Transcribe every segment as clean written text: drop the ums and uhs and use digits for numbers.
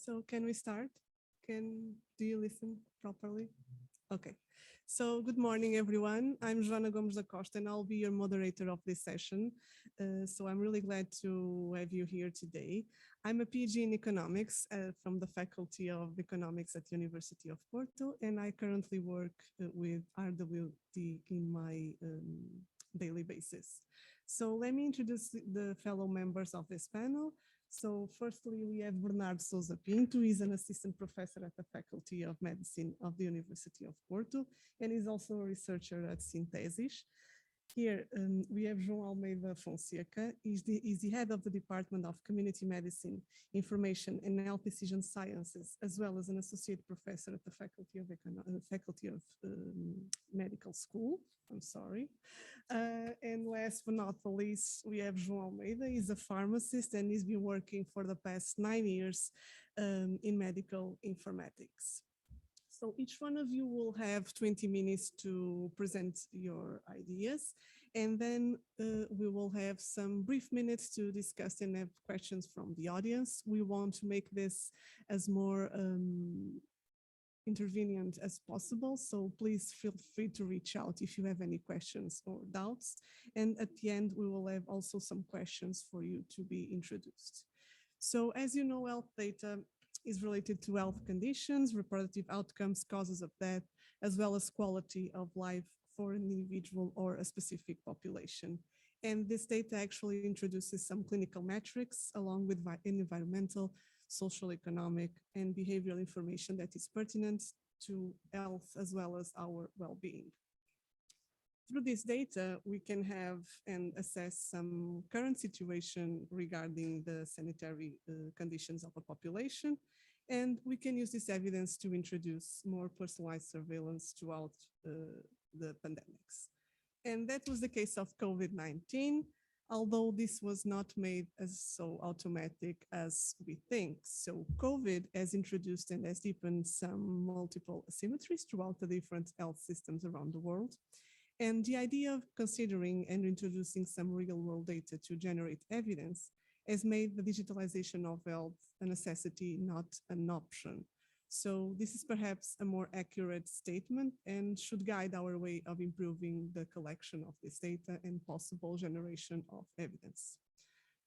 So can we start? Do you listen properly? Okay. So good morning, everyone. I'm Joana Gomes da Costa, and I'll be your moderator of this session. So I'm really glad to have you here today. I'm a PhD in economics from the Faculty of Economics at the University of Porto, and I currently work with RWD in my daily basis. So let me introduce the fellow members of this panel. So firstly, we have Bernardo Sousa Pinto. He's an assistant professor at the Faculty of Medicine of the University of Porto, and he's also a researcher at Synthesis. Here we have João Almeida Fonseca. He's the head of the Department of Community Medicine, Information and Health Decision Sciences, as well as an associate professor at the Faculty of Medical School. I'm sorry. And last but not the least, we have João Almeida. He's a pharmacist and he's been working for the past 9 years in medical informatics. So each one of you will have 20 minutes to present your ideas, and then we will have some brief minutes to discuss and have questions from the audience. We want to make this as more intervenient as possible, so please feel free to reach out if you have any questions or doubts. And at the end, we will have also some questions for you to be introduced. So as you know, health data is related to health conditions, reproductive outcomes, causes of death, as well as quality of life for an individual or a specific population. And this data actually introduces some clinical metrics along with environmental, social, economic, and behavioral information that is pertinent to health as well as our well-being. Through this data, we can have and assess some current situation regarding the sanitary conditions of a population, and we can use this evidence to introduce more personalized surveillance throughout the pandemics. And that was the case of COVID-19, although this was not made as so automatic as we think. So COVID has introduced and has deepened some multiple asymmetries throughout the different health systems around the world. And the idea of considering and introducing some real-world data to generate evidence has made the digitalization of health a necessity, not an option. So this is perhaps a more accurate statement and should guide our way of improving the collection of this data and possible generation of evidence.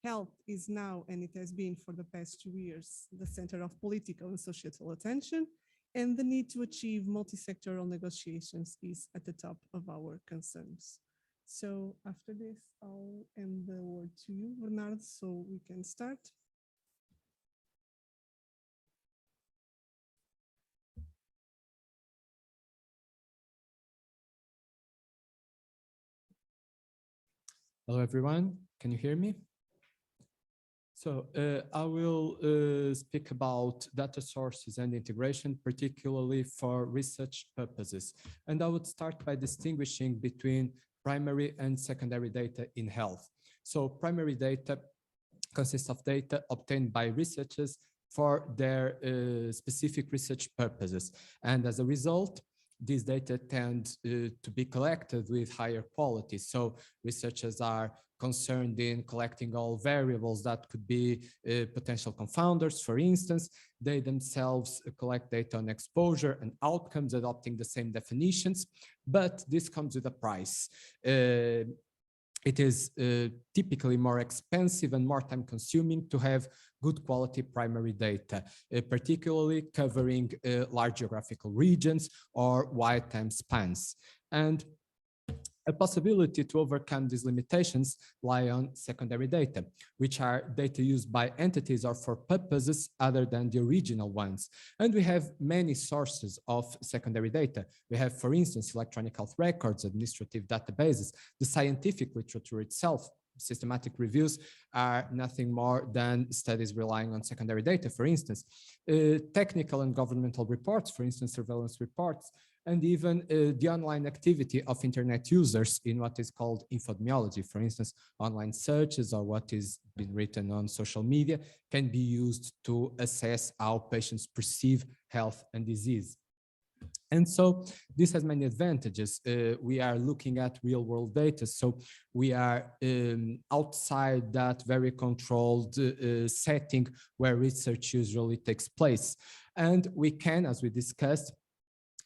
Health is now, and it has been for the past 2 years, the center of political and societal attention, and the need to achieve multi-sectoral negotiations is at the top of our concerns. So after this, I'll end the word to you, Bernardo, so we can start. Hello, everyone. Can you hear me? So I will speak about data sources and integration, particularly for research purposes. And I would start by distinguishing between primary and secondary data in health. So primary data consists of data obtained by researchers for their specific research purposes. And as a result, these data tend to be collected with higher quality. So researchers are concerned in collecting all variables that could be potential confounders. For instance, they themselves collect data on exposure and outcomes adopting the same definitions, but this comes with a price. It is typically more expensive and more time consuming to have good quality primary data, particularly covering large geographical regions or wide time spans. And a possibility to overcome these limitations lie on secondary data, which are data used by entities or for purposes other than the original ones. And we have many sources of secondary data. We have, for instance, electronic health records, administrative databases, the scientific literature itself. Systematic reviews are nothing more than studies relying on secondary data, for instance. Technical and governmental reports, for instance, surveillance reports, and even the online activity of internet users in what is called infodemiology. For instance, online searches or what is been written on social media can be used to assess how patients perceive health and disease. And so this has many advantages. We are looking at real world data. So we are outside that very controlled setting where research usually takes place. And we can, as we discussed,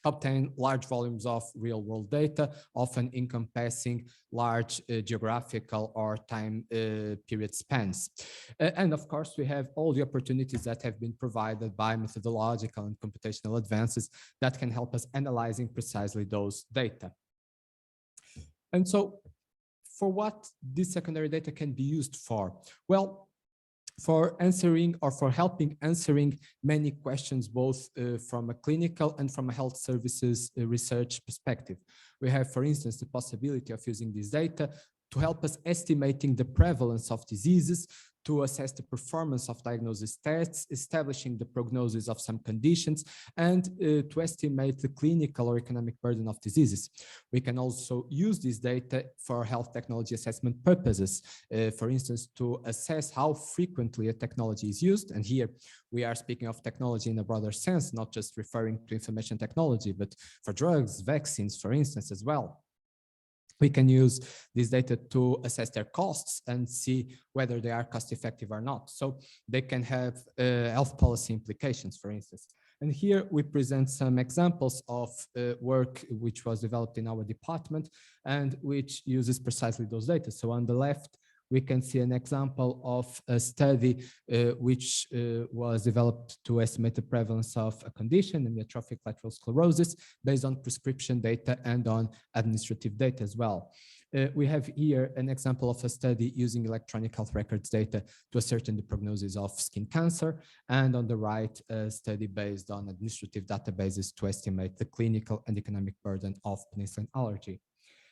obtain large volumes of real world data, often encompassing large geographical or time period spans. And of course, we have all the opportunities that have been provided by methodological and computational advances that can help us analyzing precisely those data. And so for what this secondary data can be used for? Well, for answering or for helping answering many questions, both from a clinical and from a health services research perspective. We have, for instance, the possibility of using this data to help us estimating the prevalence of diseases, to assess the performance of diagnosis tests, establishing the prognosis of some conditions, and to estimate the clinical or economic burden of diseases. We can also use this data for health technology assessment purposes, for instance, to assess how frequently a technology is used. And here we are speaking of technology in a broader sense, not just referring to information technology, but for drugs, vaccines, for instance, as well. We can use this data to assess their costs and see whether they are cost effective or not. So they can have health policy implications, for instance. And here we present some examples of work which was developed in our department and which uses precisely those data. So on the left, we can see an example of a study which was developed to estimate the prevalence of a condition, amyotrophic lateral sclerosis, based on prescription data and on administrative data as well. We have here an example of a study using electronic health records data to ascertain the prognosis of skin cancer, and on the right, a study based on administrative databases to estimate the clinical and economic burden of penicillin allergy.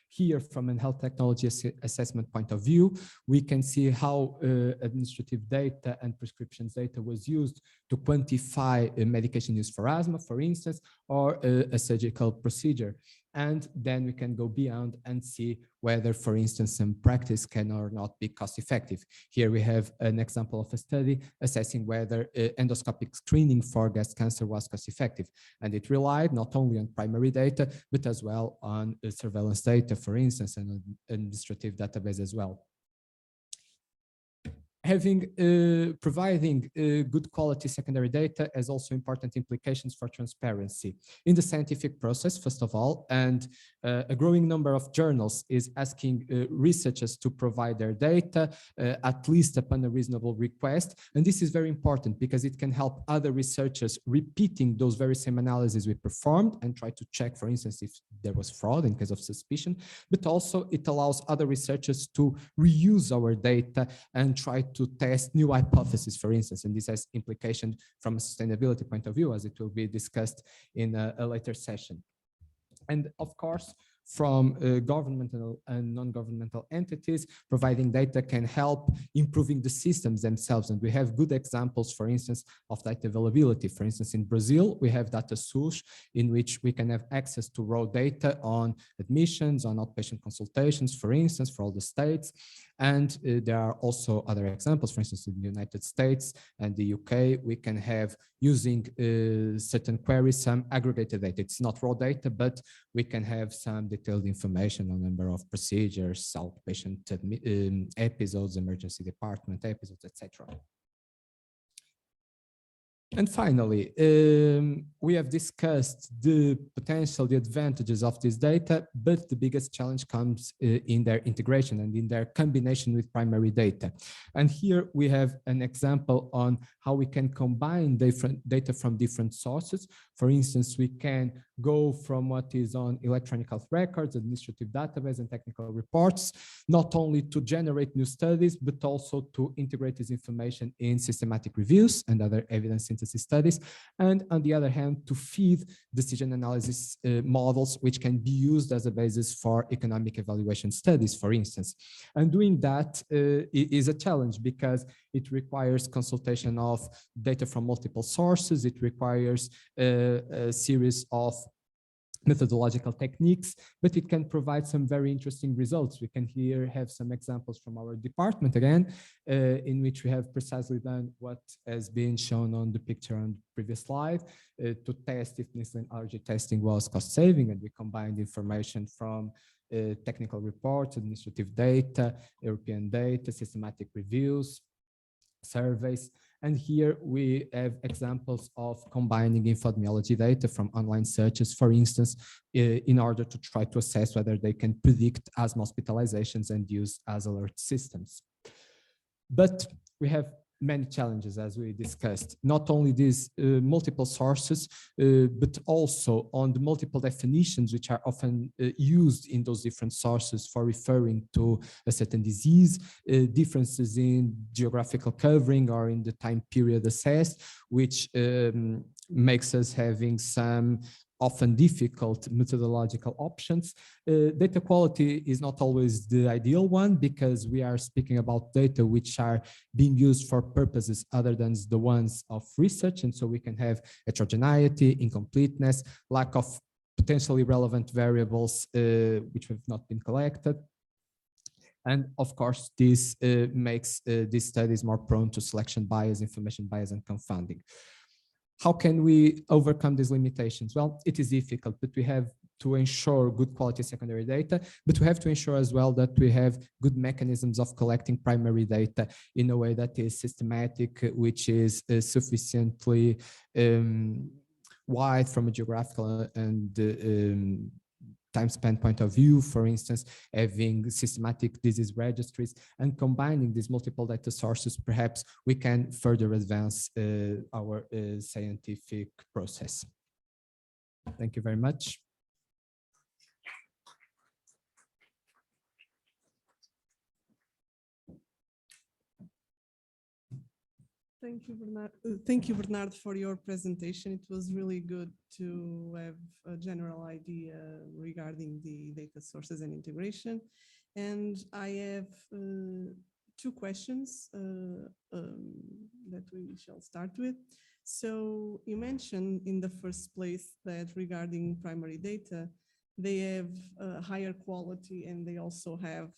Here, from a health technology assessment point of view, we can see how administrative data and prescriptions data was used to quantify medication use for asthma, for instance, or a surgical procedure. And then we can go beyond and see whether, for instance, some practice can or not be cost effective. Here we have an example of a study assessing whether endoscopic screening for breast cancer was cost effective. And it relied not only on primary data, but as well on surveillance data, for instance, and an administrative database as well. Providing good quality secondary data has also important implications for transparency in the scientific process, first of all, and a growing number of journals is asking researchers to provide their data, at least upon a reasonable request. And this is very important because it can help other researchers repeating those very same analyses we performed and try to check, for instance, if there was fraud in case of suspicion, but also it allows other researchers to reuse our data and try to test new hypotheses, for instance, and this has implication from a sustainability point of view, as it will be discussed in a later session. And of course, from governmental and non-governmental entities, providing data can help improving the systems themselves. And we have good examples, for instance, of data availability. For instance, in Brazil, we have DataSUS, in which we can have access to raw data on admissions, on outpatient consultations, for instance, for all the states. And there are also other examples, for instance, in the United States and the UK, we can have using certain queries, some aggregated data. It's not raw data, but we can have some detailed information on number of procedures, outpatient episodes, emergency department episodes, etc. And finally, we have discussed the potential, the advantages of this data, but the biggest challenge comes in their integration and in their combination with primary data. And here we have an example on how we can combine different data from different sources. For instance, we can go from what is on electronic health records, administrative database, and technical reports, not only to generate new studies, but also to integrate this information in systematic reviews and other evidence synthesis studies. And on the other hand, to feed decision analysis models, which can be used as a basis for economic evaluation studies, for instance. And doing that is a challenge because it requires consultation of data from multiple sources. It requires a series of methodological techniques, but it can provide some very interesting results. We can here have some examples from our department again, in which we have precisely done what has been shown on the picture on the previous slide, to test if insulin allergy testing was cost saving, and we combined information from technical reports, administrative data, European data, systematic reviews, surveys. And here we have examples of combining epidemiology data from online searches, for instance, in order to try to assess whether they can predict asthma hospitalizations and use as alert systems. But we have many challenges, as we discussed, not only these multiple sources, but also on the multiple definitions which are often used in those different sources for referring to a certain disease, differences in geographical covering or in the time period assessed, which makes us having some often difficult methodological options. Data quality is not always the ideal one, because we are speaking about data which are being used for purposes other than the ones of research. And so we can have heterogeneity, incompleteness, lack of potentially relevant variables which have not been collected. And of course, this makes these studies more prone to selection bias, information bias, and confounding. How can we overcome these limitations? Well, it is difficult, but we have to ensure good quality secondary data, but we have to ensure as well that we have good mechanisms of collecting primary data in a way that is systematic, which is sufficiently wide from a geographical and time span point of view. For instance, having systematic disease registries and combining these multiple data sources, perhaps we can further advance our scientific process. Thank you very much. Thank you, Bernardo, for your presentation. It was really good to have a general idea regarding the data sources and integration. And I have two questions that we shall start with. So you mentioned in the first place that regarding primary data, they have higher quality, and they also have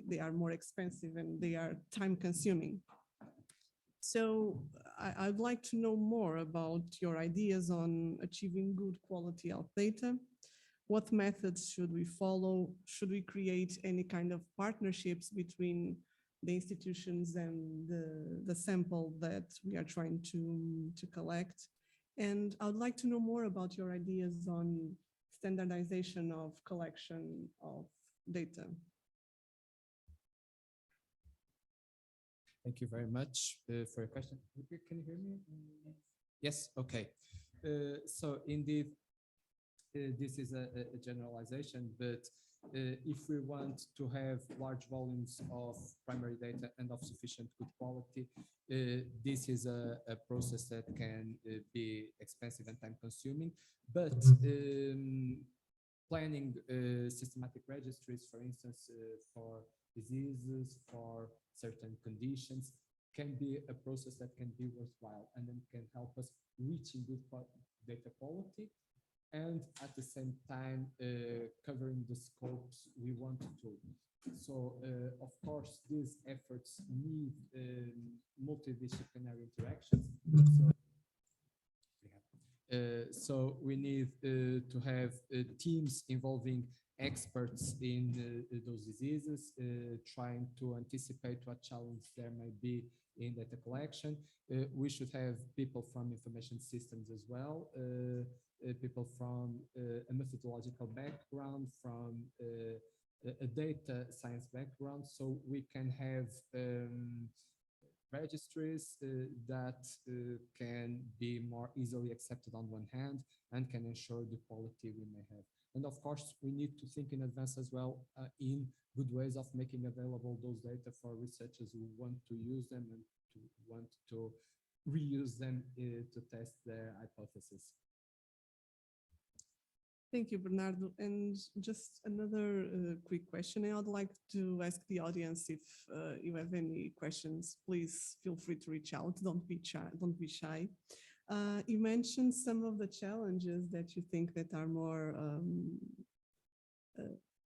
they are more expensive, and they are time consuming. So I'd like to know more about your ideas on achieving good quality of data. What methods should we follow? Should we create any kind of partnerships between the institutions and the sample that we are trying to collect? And I would like to know more about your ideas on standardization of collection of data. Thank you very much for your question. Can you hear me? Yes, okay. So indeed, this is a generalization, but if we want to have large volumes of primary data and of sufficient good quality, this is a process that can be expensive and time consuming, but planning systematic registries, for instance, for diseases, for certain conditions, can be a process that can be worthwhile and then can help us reaching good data quality, and at the same time covering the scopes we want to. So of course, these efforts need multidisciplinary interactions. So we need to have teams involving experts in those diseases, trying to anticipate what challenge there might be in data collection. We should have people from information systems as well, people from a methodological background, from a data science background, so we can have registries that can be more easily accepted on one hand and can ensure the quality we may have. And of course, we need to think in advance as well in good ways of making available those data for researchers who want to use them and to want to reuse them to test their hypothesis. Thank you, Bernardo. And just another quick question. I would like to ask the audience if you have any questions, please feel free to reach out. Don't be shy. You mentioned some of the challenges that you think that are more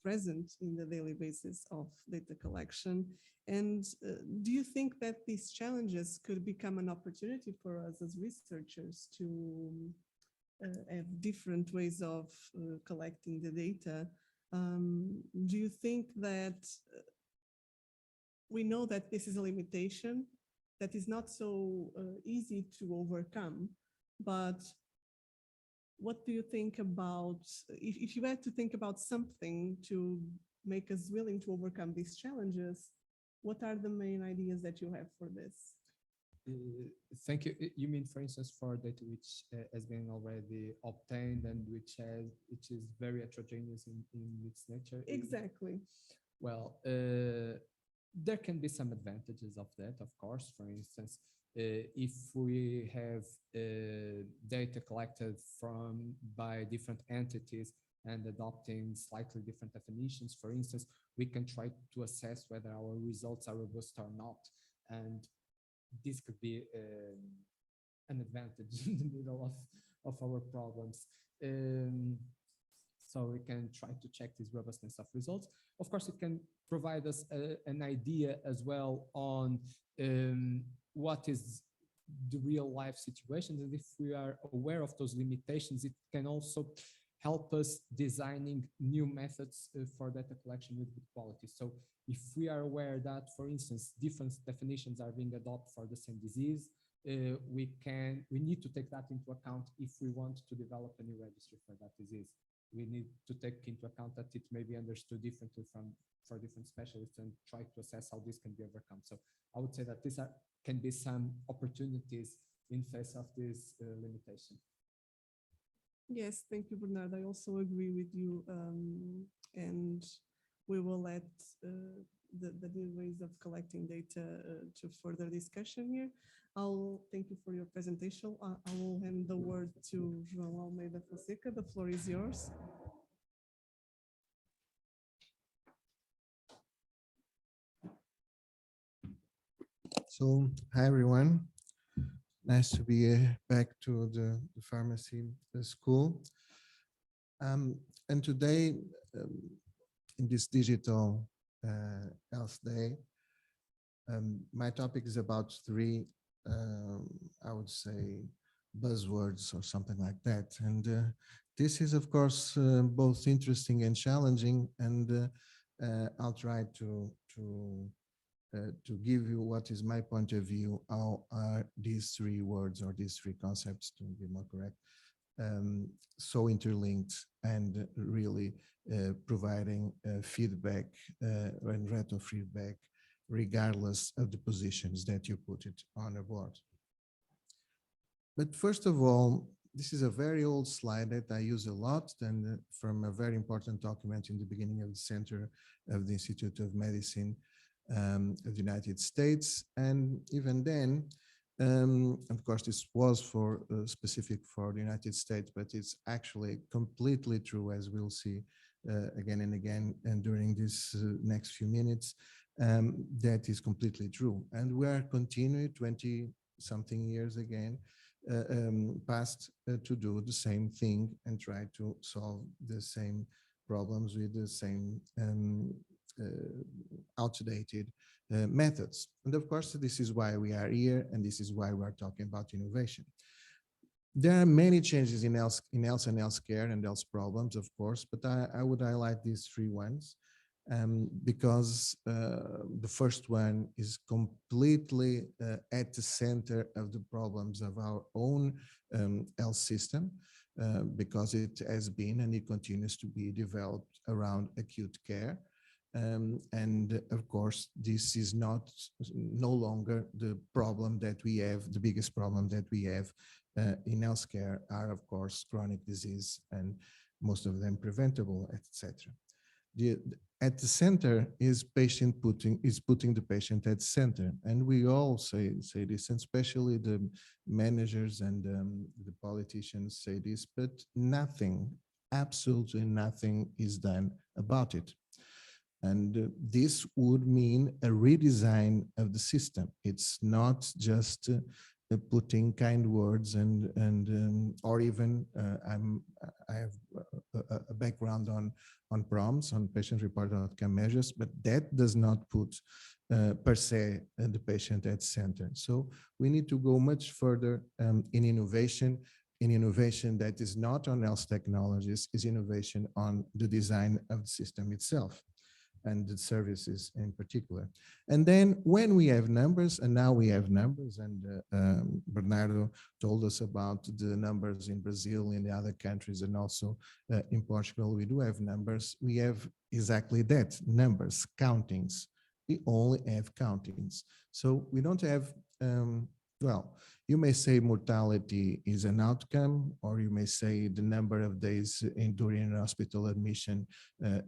present in the daily basis of data collection. And do you think that these challenges could become an opportunity for us as researchers to have different ways of collecting the data? Do you think that we know that this is a limitation that is not so easy to overcome, but what do you think about, if you had to think about something to make us willing to overcome these challenges, what are the main ideas that you have for this? Thank you. You mean, for instance, for data which has been already obtained and which is very heterogeneous in its nature? Exactly. Well, there can be some advantages of that, of course. For instance, if we have data collected by different entities and adopting slightly different definitions, for instance, we can try to assess whether our results are robust or not. And this could be an advantage in the middle of our problems. So we can try to check this robustness of results. Of course, it can provide us an idea as well on what is the real life situation. And if we are aware of those limitations, it can also help us designing new methods for data collection with good quality. So if we are aware that, for instance, different definitions are being adopted for the same disease, we need to take that into account if we want to develop a new registry for that disease. We need to take into account that it may be understood differently for different specialists and try to assess how this can be overcome. So I would say that these can be some opportunities in face of this limitation. Yes, thank you, Bernardo. I also agree with you, and we will let the new ways of collecting data to further discussion here. I'll thank you for your presentation. I will hand the word to João Almeida Fonseca. The floor is yours. So, hi everyone. Nice to be back to the pharmacy school. And today, in this digital health day, my topic is about three, I would say, buzzwords or something like that. And this is, of course, both interesting and challenging. And I'll try to give you what is my point of view, how are these three words or these three concepts, to be more correct, so interlinked and really providing feedback and retro feedback regardless of the positions that you put it on a board. But first of all, this is a very old slide that I use a lot, and from a very important document in the beginning of the Center of the Institute of Medicine of the United States. And even then, of course, this was for specific for the United States, but it's actually completely true, as we'll see again and again, and during this next few minutes, that is completely true. And we are continuing 20-something years again, past to do the same thing and try to solve the same problems with the same outdated methods. And of course, this is why we are here, and this is why we are talking about innovation. There are many changes in health and healthcare and health problems, of course, but I would highlight these three ones because the first one is completely at the center of the problems of our own health system, because it has been and it continues to be developed around acute care. And of course, this is no longer the problem that we have. The biggest problem that we have in healthcare are, of course, chronic disease, and most of them preventable, etc. At the center is putting the patient at center, and we all say this, and especially the managers and the politicians say this, but nothing, absolutely nothing is done about it. And this would mean a redesign of the system. It's not just putting kind words or even I have a background on PROMs, on patient-reported outcome measures, but that does not put per se the patient at center. So we need to go much further in innovation that is not on health technologies, is innovation on the design of the system itself and the services in particular. And then when we have numbers, and now we have numbers, and Bernardo told us about the numbers in Brazil, in the other countries, and also in Portugal, we do have numbers. We have exactly that, numbers, countings. We only have countings. So we don't have, well, you may say mortality is an outcome, or you may say the number of days during an hospital admission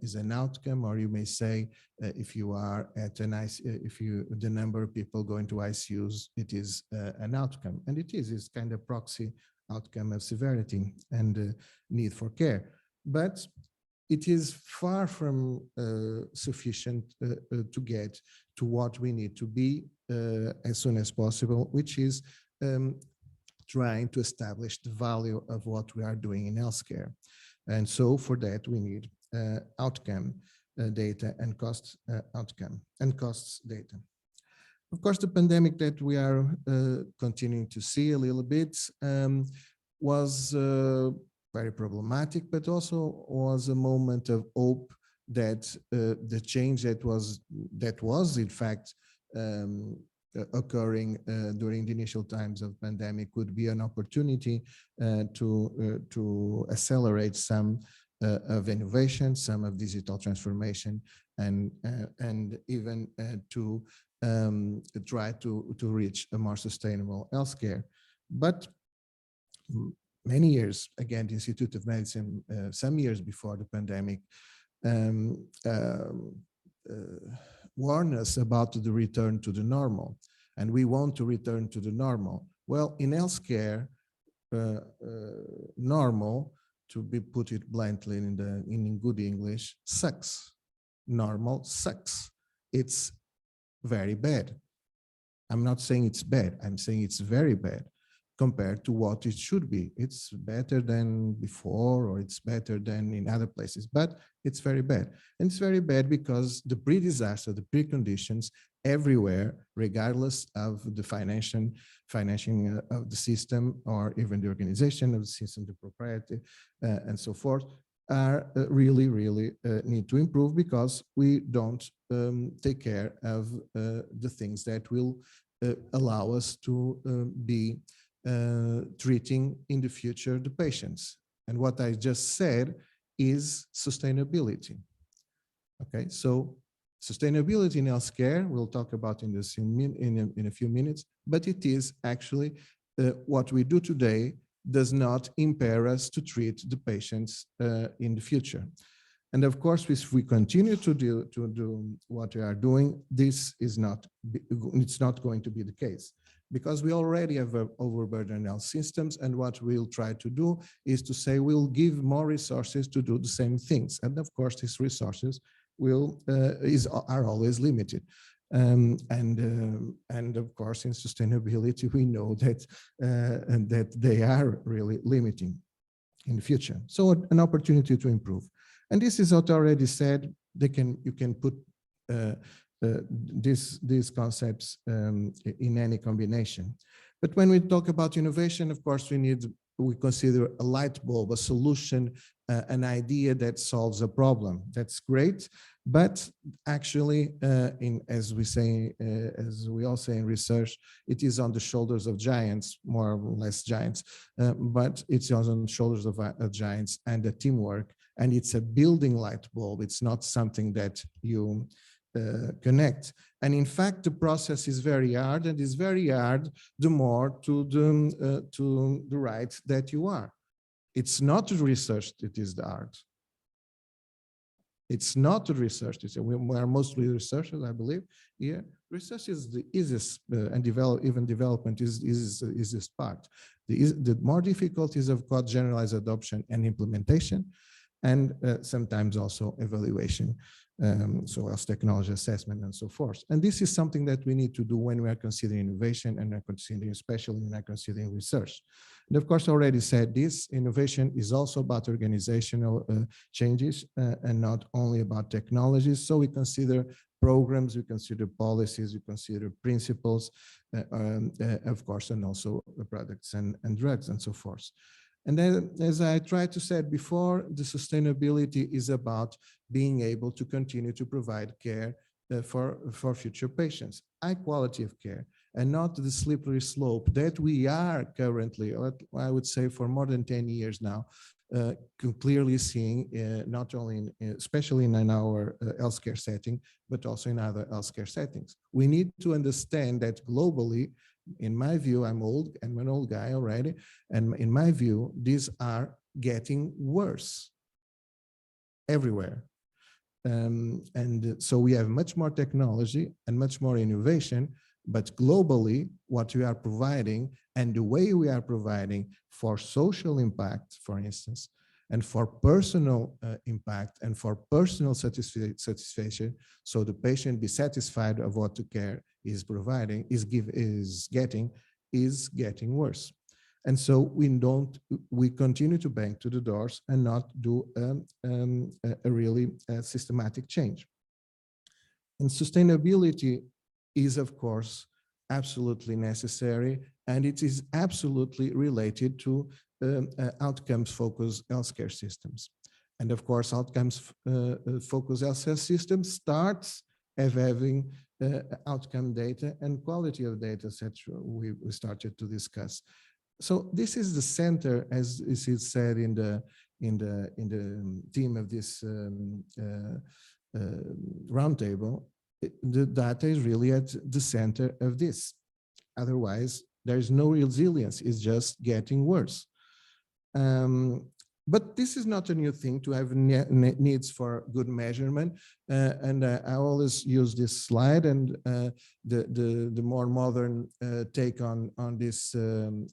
is an outcome, or you may say if you are at an the number of people going to ICUs, it is an outcome, and it is. It's kind of proxy outcome of severity and need for care, but it is far from sufficient to get to what we need to be as soon as possible, which is trying to establish the value of what we are doing in healthcare. And so for that, we need outcome data and cost outcome and costs data. Of course, the pandemic that we are continuing to see a little bit was very problematic, but also was a moment of hope that the change that was in fact occurring during the initial times of pandemic would be an opportunity to accelerate some of innovation, some of digital transformation, and even to try to reach a more sustainable healthcare. But many years, again, the Institute of Medicine, some years before the pandemic, warn us about the return to the normal, and we want to return to the normal. Well, in healthcare, normal, to be put it bluntly in good English, sucks. Normal sucks. It's very bad. I'm not saying it's bad. I'm saying it's very bad compared to what it should be. It's better than before, or it's better than in other places, but it's very bad. And it's very bad because the pre-disaster, the preconditions everywhere, regardless of the financing of the system, or even the organization of the system, the propriety, and so forth, are really need to improve, because we don't take care of the things that will allow us to be treating in the future the patients. And what I just said is sustainability. Okay, so sustainability in healthcare, we'll talk about in a few minutes, but it is actually what we do today does not impair us to treat the patients in the future. And of course, if we continue to do what we are doing, it's not going to be the case, because we already have overburdened health systems, and what we'll try to do is to say we'll give more resources to do the same things. And of course, these resources are always limited. And of course, in sustainability, we know that they are really limiting in the future. So an opportunity to improve. And this is what I already said. You can put these concepts in any combination. But when we talk about innovation, of course, we consider a light bulb, a solution, an idea that solves a problem. That's great, but actually, as we all say in research, it is on the shoulders of giants, more or less giants, but it's on the shoulders of giants and the teamwork. And it's a building light bulb. It's not something that you connect. And in fact, the process is very hard, and is very hard the more to the right that you are. It's not the research that is the art. It's not the research. We are mostly researchers, I believe. Yeah, research is the easiest, and even development is this part. The more difficult is, of course, generalized adoption and implementation, and sometimes also evaluation so health technology assessment and so forth. And this is something that we need to do when we are considering innovation and are considering, especially when we are considering research. And of course, I already said this, innovation is also about organizational changes and not only about technologies. So we consider programs, we consider policies, we consider principles, of course, and also products and drugs and so forth. And then, as I tried to say before, the sustainability is about being able to continue to provide care for future patients, high quality of care, and not the slippery slope that we are currently, I would say for more than 10 years now, clearly seeing, not only, especially in our healthcare setting, but also in other healthcare settings. We need to understand that globally, in my view, I'm an old guy already, and in my view, these are getting worse everywhere. And so we have much more technology and much more innovation, but globally, what we are providing and the way we are providing for social impact, for instance, and for personal impact and for personal satisfaction, so the patient be satisfied of what the care is providing, is getting worse. And so we continue to bang to the doors and not do a really systematic change. And sustainability is, of course, absolutely necessary, and it is absolutely related to outcomes-focused healthcare systems. And of course, outcomes-focused healthcare systems starts of having outcome data and quality of data sets we started to discuss. So this is the center, as is said in the theme of this roundtable. The data is really at the center of this. Otherwise, there is no resilience. It's just getting worse. But this is not a new thing to have needs for good measurement. And I always use this slide, and the more modern take on this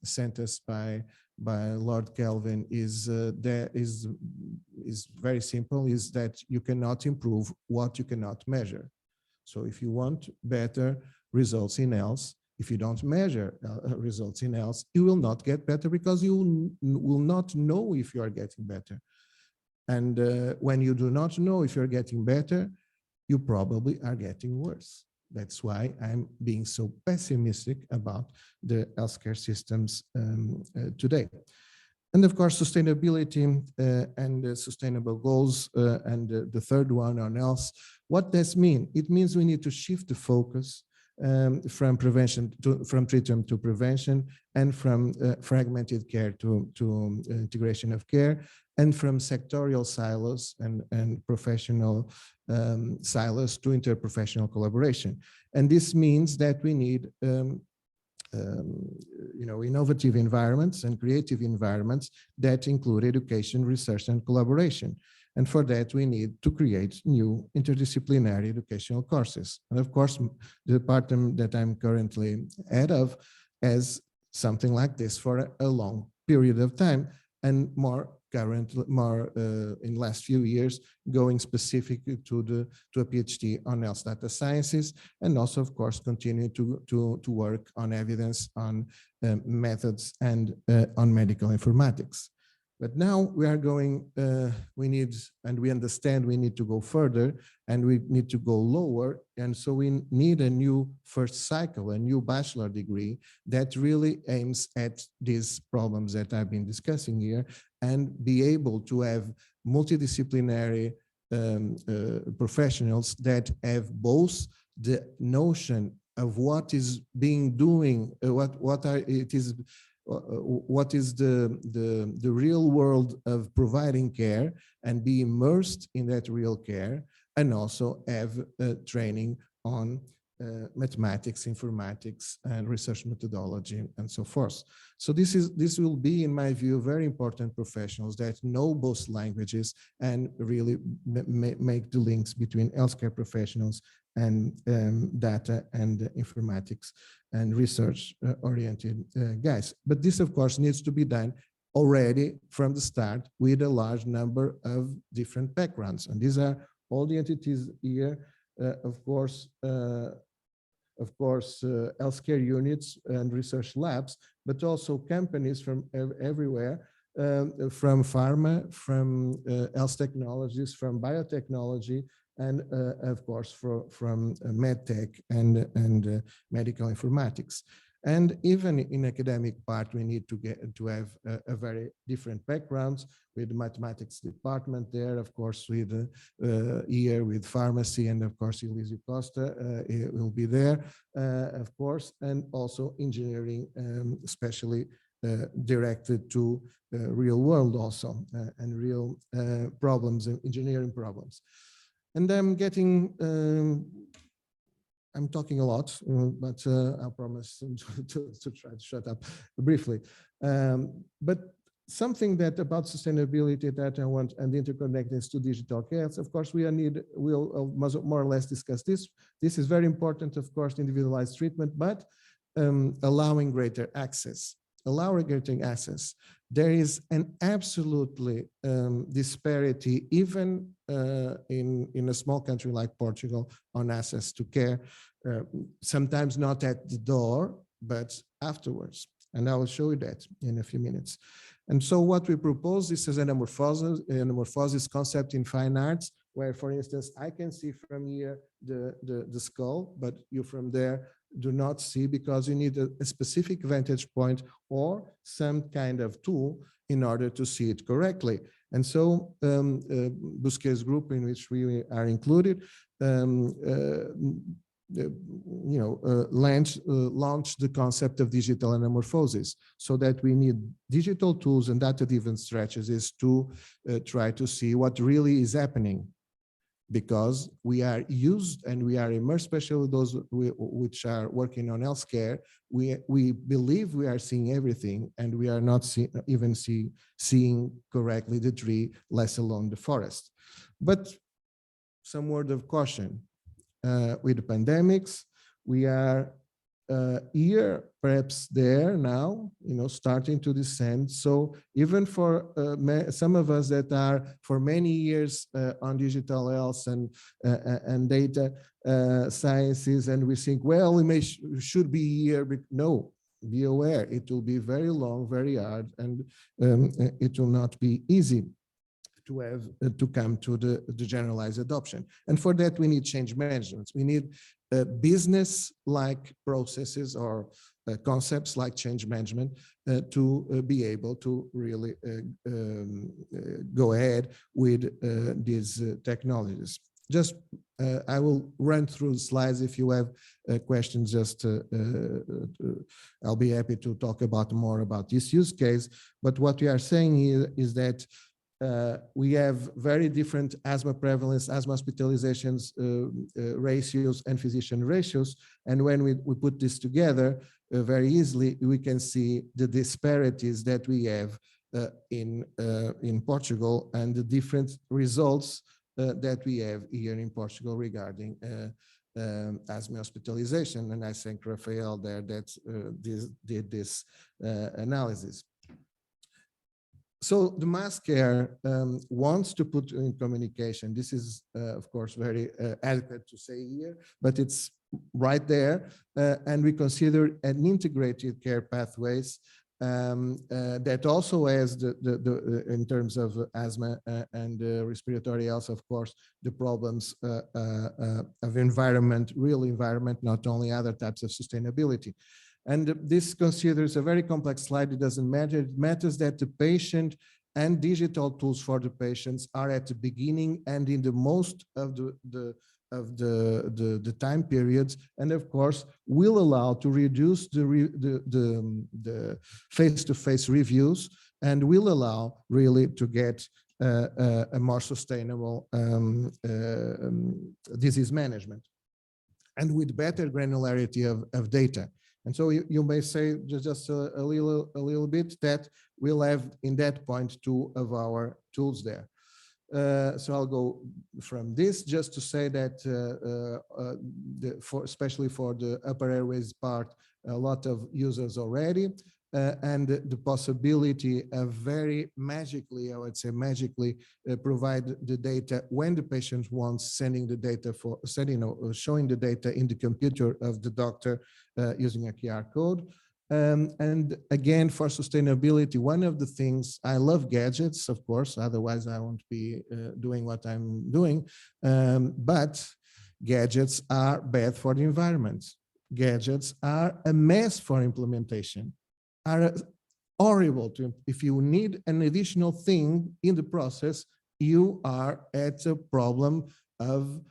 sentence by Lord Kelvin is very simple, is that you cannot improve what you cannot measure. So if you want better results in health, if you don't measure results in health, you will not get better because you will not know if you are getting better. And when you do not know if you're getting better, you probably are getting worse. That's why I'm being so pessimistic about the healthcare systems today. And of course, sustainability and sustainable goals, and the third one on health. What does this mean? It means we need to shift the focus from treatment to prevention, and from fragmented care to integration of care, and from sectorial silos and professional silos to interprofessional collaboration. And this means that we need innovative environments and creative environments that include education, research, and collaboration. And for that, we need to create new interdisciplinary educational courses. And of course, the department that I'm currently head of has something like this for a long period of time, and more in the last few years, going specifically to a PhD on health data sciences, and also, of course, continue to work on evidence, on methods, and on medical informatics. But now we are going, we understand we need to go further, and we need to go lower. And so we need a new first cycle, a new bachelor degree that really aims at these problems that I've been discussing here, and be able to have multidisciplinary professionals that have both the notion of what is being doing, what is the real world of providing care, and be immersed in that real care, and also have training on mathematics, informatics, and research methodology, and so forth. So this will be, in my view, very important professionals that know both languages and really make the links between healthcare professionals and data and informatics and research oriented guys. But this, of course, needs to be done already from the start with a large number of different backgrounds. And these are all the entities here, of course, healthcare units and research labs, but also companies from everywhere, from pharma, from health technologies, from biotechnology, and of course from medtech and medical informatics. And even in academic part, we need to have a very different backgrounds, with the mathematics department there, of course, with here with pharmacy, and of course Joana Costa it will be there, of course, and also engineering, especially directed to real world also, and real problems, engineering problems. And I'm talking a lot, but I promise to try to shut up briefly. But something that about sustainability that I want, and interconnectedness to digital health, of course, we'll more or less discuss this. This is very important, of course, individualized treatment, but allowing greater access. There is an absolutely disparity, even in a small country like Portugal, on access to care, sometimes not at the door, but afterwards. And I will show you that in a few minutes. And so what we propose, this is an anamorphosis concept in fine arts, where, for instance, I can see from here the skull, but you from there do not see, because you need a specific vantage point or some kind of tool in order to see it correctly. And so Busquets group, in which we are included, launched the concept of digital anamorphosis, so that we need digital tools and data-driven strategies to try to see what really is happening. Because we are used and we are immersed, especially those which are working on healthcare, we believe we are seeing everything, and we are not even seeing correctly the tree, less alone the forest. But some word of caution. With the pandemics, we are here, perhaps there now, starting to descend. So even for some of us that are for many years on digital health and data sciences, and we think, well, we should be here, but no, be aware, it will be very long, very hard, and it will not be easy to come to the generalized adoption. And for that, we need change management. We need business-like processes or concepts like change management to be able to really go ahead with these technologies. Just, I will run through the slides. If you have questions, just I'll be happy to talk more about this use case. But what we are saying here is that we have very different asthma prevalence, asthma hospitalizations ratios, and physician ratios. And when we put this together, very easily, we can see the disparities that we have in Portugal, and the different results that we have here in Portugal regarding asthma hospitalization. And I thank Rafael there that did this analysis. So the mass care wants to put in communication. This is, of course, very adequate to say here, but it's right there. And we consider an integrated care pathways that also has in terms of asthma and respiratory health, of course, the problems of environment, real environment, not only other types of sustainability. And this considers a very complex slide. It doesn't matter. It matters that the patient and digital tools for the patients are at the beginning and in the most of the time periods, and of course will allow to reduce the face-to-face reviews, and will allow really to get a more sustainable disease management, and with better granularity of data. And so you may say just a little bit that we'll have in that point 2 of our tools there. So I'll go from this just to say that especially for the upper airways part, a lot of users already. and the possibility of very magically, I would say magically, provide the data when the patient wants, sending the data for showing the data in the computer of the doctor using a QR code. And again, for sustainability, one of the things, I love gadgets, of course, otherwise I won't be doing what I'm doing, but gadgets are bad for the environment. Gadgets are a mess for implementation, are horrible to, if you need an additional thing in the process, you are at a problem of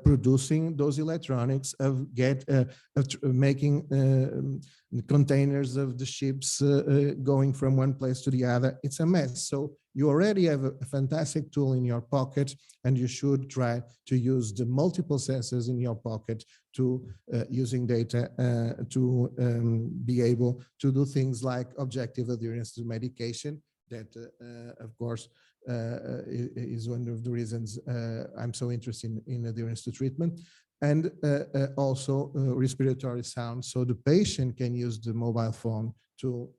producing those electronics, of making containers of the ships going from one place to the other. It's a mess. So you already have a fantastic tool in your pocket, and you should try to use the multiple sensors in your pocket to using data to be able to do things like objective adherence to medication. That, of course, is one of the reasons I'm so interested in adherence to treatment, and also respiratory sound. So the patient can use the mobile phone to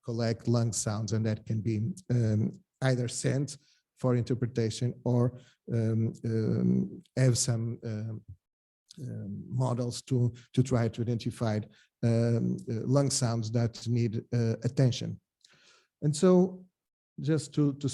collect lung sounds, and that can be either sent for interpretation or have some models to try to identify lung sounds that need attention. And so just to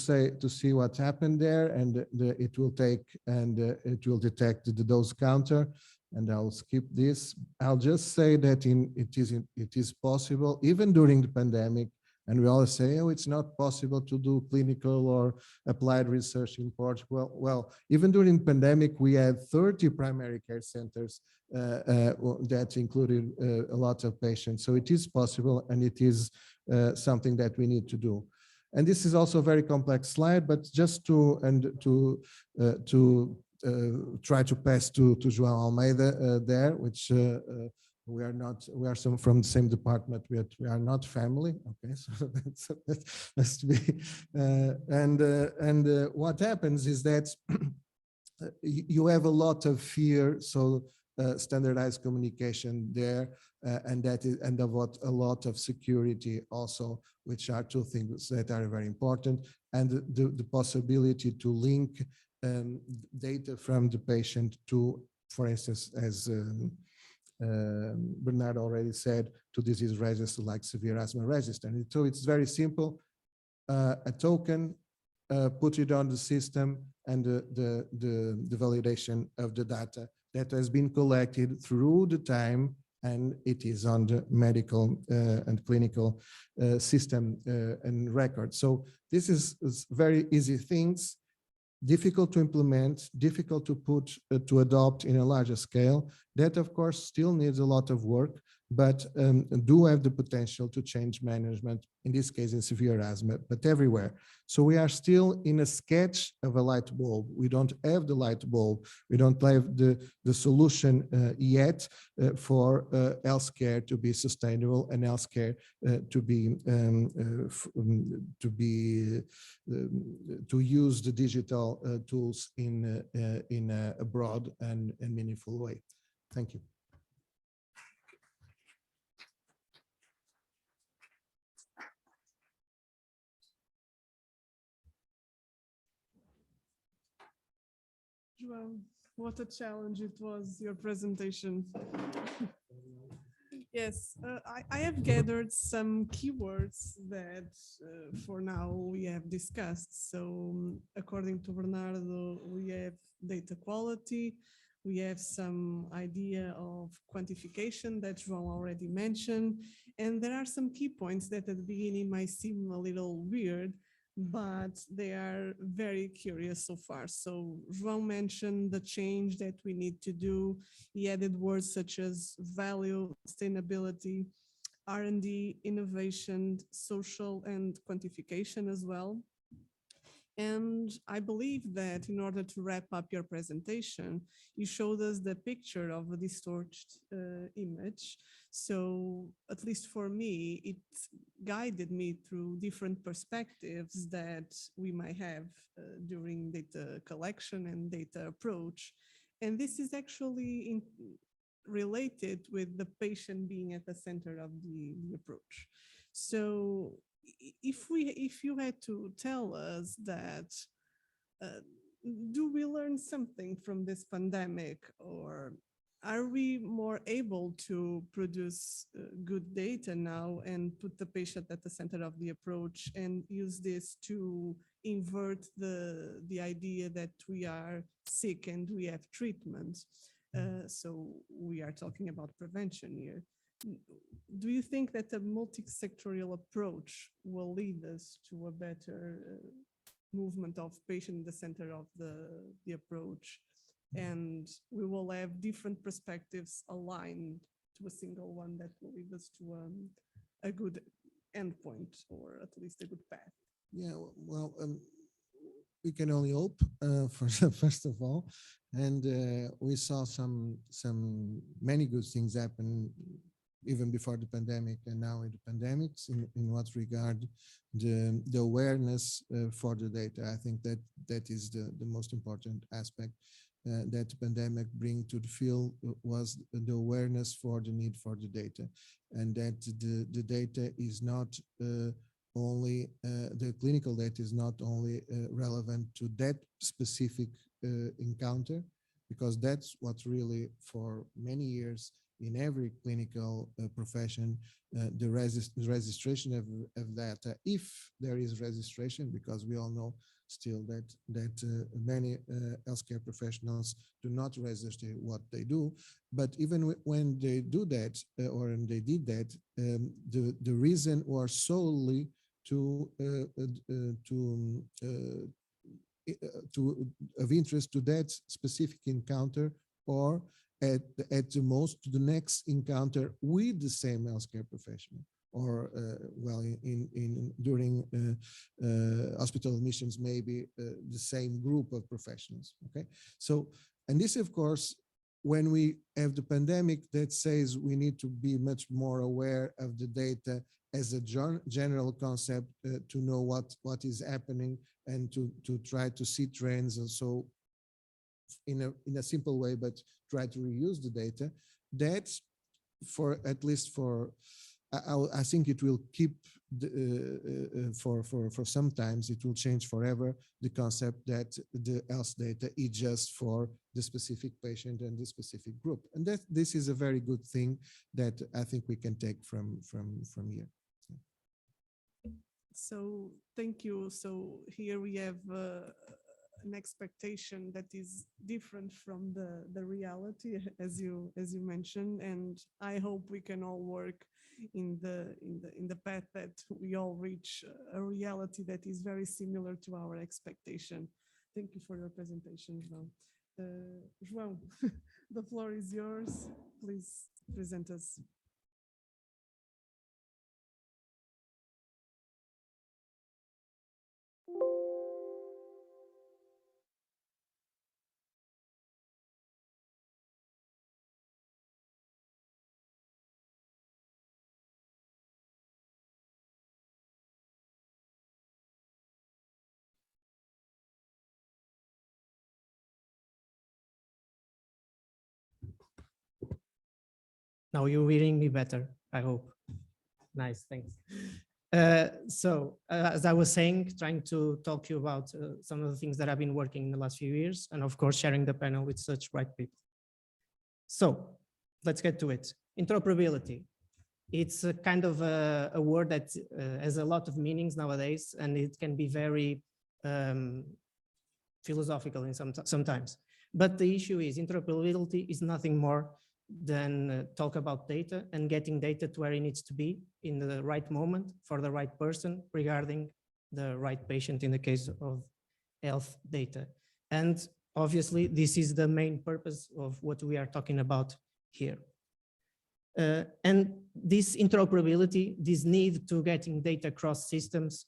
see what happened there, and it will take, and it will detect the dose counter, and I'll skip this. I'll just say that it is possible, even during the pandemic, and we always say, oh, it's not possible to do clinical or applied research in Portugal. Well, even during the pandemic, we had 30 primary care centers that included a lot of patients. So it is possible, and it is something that we need to do. And this is also a very complex slide, but just to try to pass to João Almeida there, which we are some from the same department, we are not family. Okay, so that's to be. And what happens is that you have a lot of fear, so standardized communication there, and that is, and a lot of security also, which are two things that are very important, and the possibility to link data from the patient to, for instance, as Bernard already said, to disease register like severe asthma register. And so it's very simple, a token, put it on the system, and the validation of the data that has been collected through the time, and it is on the medical and clinical system and record. So this is very easy things, difficult to implement, difficult to put, to adopt in a larger scale. That, of course, still needs a lot of work, but do have the potential to change management, in this case in severe asthma, but everywhere. So we are still in a sketch of a light bulb. We don't have the light bulb. We don't have the solution yet for healthcare to be sustainable, and healthcare to use the digital tools in a broad and meaningful way. Thank you. João, what a challenge it was, your presentation. Yes, I have gathered some keywords that for now we have discussed. So according to Bernardo, we have data quality, we have some idea of quantification that João already mentioned, and there are some key points that at the beginning might seem a little weird, but they are very curious so far. So João mentioned the change that we need to do. He added words such as value, sustainability, R&D, innovation, social, and quantification as well. And I believe that in order to wrap up your presentation, you showed us the picture of a distorted image. So at least for me, it guided me through different perspectives that we might have during data collection and data approach. And this is actually related with the patient being at the center of the approach. So if you had to tell us that, do we learn something from this pandemic, or are we more able to produce good data now and put the patient at the center of the approach and use this to invert the idea that we are sick and we have treatment? So we are talking about prevention here. Do you think that a multi-sectorial approach will lead us to a better movement of patient in the center of the approach, and we will have different perspectives aligned to a single one that will lead us to a good endpoint, or at least a good path? Yeah, well, we can only hope for first of all, and we saw many good things happen even before the pandemic and now in the pandemics in what regard the awareness for the data. I think that is the most important aspect that the pandemic bring to the field was the awareness for the need for the data, and that the data is not only the clinical data is not only relevant to that specific encounter, because that's what really for many years in every clinical profession, the registration of data, if there is registration, because we all know still that many healthcare professionals do not register what they do, but even when they do that or they did that, the reason was solely of interest to that specific encounter, or at the most to the next encounter with the same healthcare professional, or well, during hospital admissions, maybe the same group of professionals. Okay, so, and this, of course, when we have the pandemic, that says we need to be much more aware of the data as a general concept to know what is happening and to try to see trends, and so in a simple way, but try to reuse the data. That's for at least for I think it will keep for sometimes it will change forever the concept that the health data is just for the specific patient and the specific group, and that this is a very good thing that I think we can take from here. So thank you. So here we have an expectation that is different from the reality, as you mentioned, and I hope we can all work in the path that we all reach a reality that is very similar to our expectation. Thank you for your presentation, João. João, the floor is yours. Please present us. Now you're hearing me better, I hope. Nice, thanks. So as I was saying, trying to talk to you about some of the things that I've been working in the last few years, and of course, sharing the panel with such bright people. So let's get to it. Interoperability. It's a kind of a word that has a lot of meanings nowadays, and it can be very philosophical in sometimes. But the issue is interoperability is nothing more than talk about data and getting data to where it needs to be in the right moment for the right person regarding the right patient in the case of health data. And obviously, this is the main purpose of what we are talking about here. And this interoperability, this need to getting data across systems,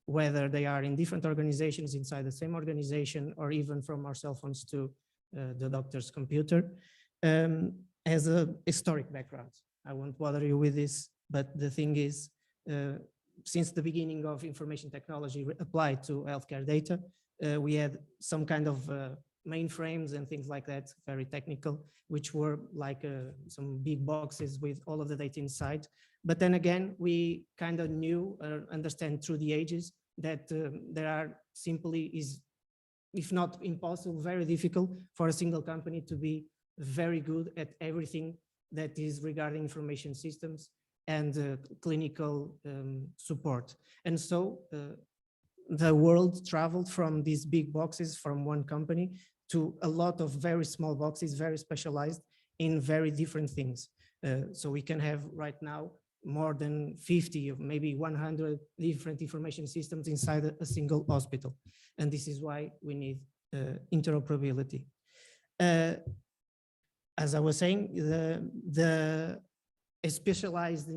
whether they are in different organizations inside the same organization, or even from our cell phones to the doctor's computer, as a historic background. I won't bother you with this, but the thing is, since the beginning of information technology applied to healthcare data, we had some kind of mainframes and things like that, very technical, which were like some big boxes with all of the data inside. But then again, we kind of knew, understand through the ages that there are simply is, if not impossible, very difficult for a single company to be very good at everything that is regarding information systems and clinical support. And so the world traveled from these big boxes from one company to a lot of very small boxes, very specialized in very different things. So we can have right now more than 50 or maybe 100 different information systems inside a single hospital. And this is why we need interoperability. As I was saying, the specialized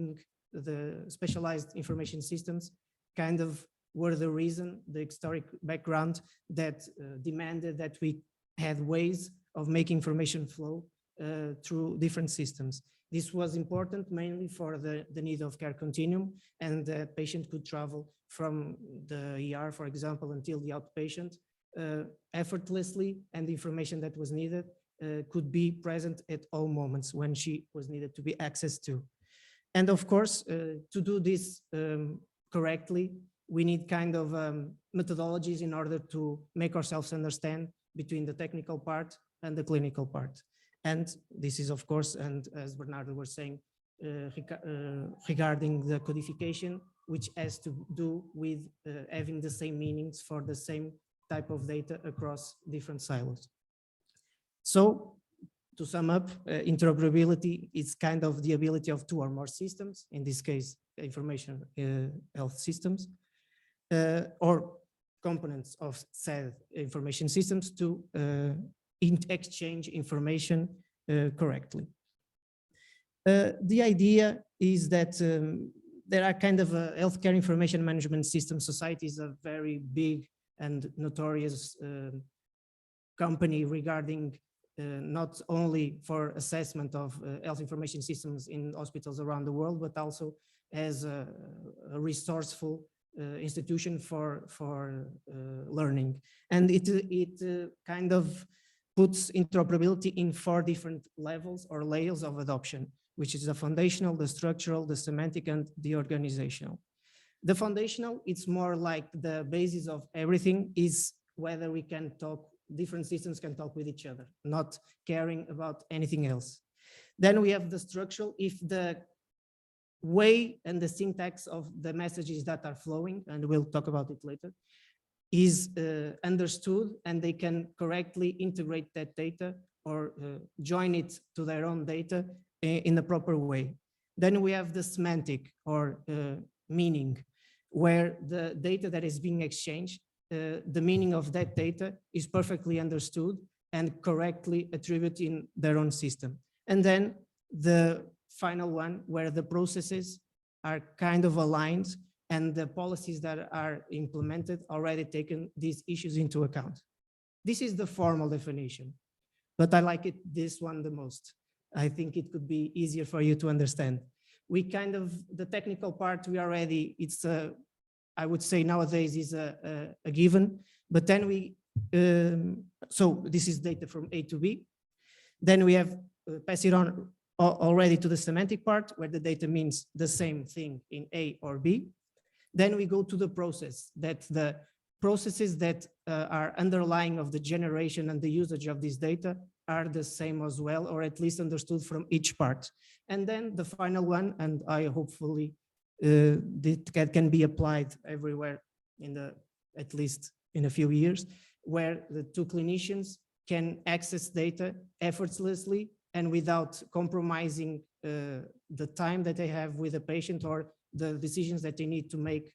information systems kind of were the reason, the historic background that demanded that we had ways of making information flow through different systems. This was important mainly for the need of care continuum, and the patient could travel from the ER, for example, until the outpatient effortlessly, and the information that was needed could be present at all moments when she was needed to be accessed to. And of course, to do this correctly, we need kind of methodologies in order to make ourselves understand between the technical part and the clinical part. And this is, of course, and as Bernardo was saying, regarding the codification, which has to do with having the same meanings for the same type of data across different silos. So to sum up, interoperability is kind of the ability of two or more systems, in this case, information health systems, or components of said information systems to exchange information correctly. The idea is that there are kind of healthcare information management system society is a very big and notorious company regarding not only for assessment of health information systems in hospitals around the world, but also as a resourceful institution for learning. And it kind of puts interoperability in 4 different levels or layers of adoption, which is the foundational, the structural, the semantic, and the organizational. The foundational, it's more like the basis of everything is whether we can talk, different systems can talk with each other, not caring about anything else. Then we have the structural, if the way and the syntax of the messages that are flowing, and we'll talk about it later, is understood and they can correctly integrate that data or join it to their own data in a proper way. Then we have the semantic or meaning, where the data that is being exchanged, the meaning of that data is perfectly understood and correctly attributed in their own system. And then the final one, where the processes are kind of aligned and the policies that are implemented already taken these issues into account. This is the formal definition, but I like this one the most. I think it could be easier for you to understand. We kind of, the technical part, we already, it's a, I would say nowadays is a given, but then we, so this is data from A to B. Then we have pass it on already to the semantic part, where the data means the same thing in A or B. Then we go to the process, that the processes that are underlying of the generation and the usage of this data are the same as well, or at least understood from each part. And then the final one, and I hopefully that can be applied everywhere in the, at least in a few years, where the two clinicians can access data effortlessly and without compromising the time that they have with the patient or the decisions that they need to make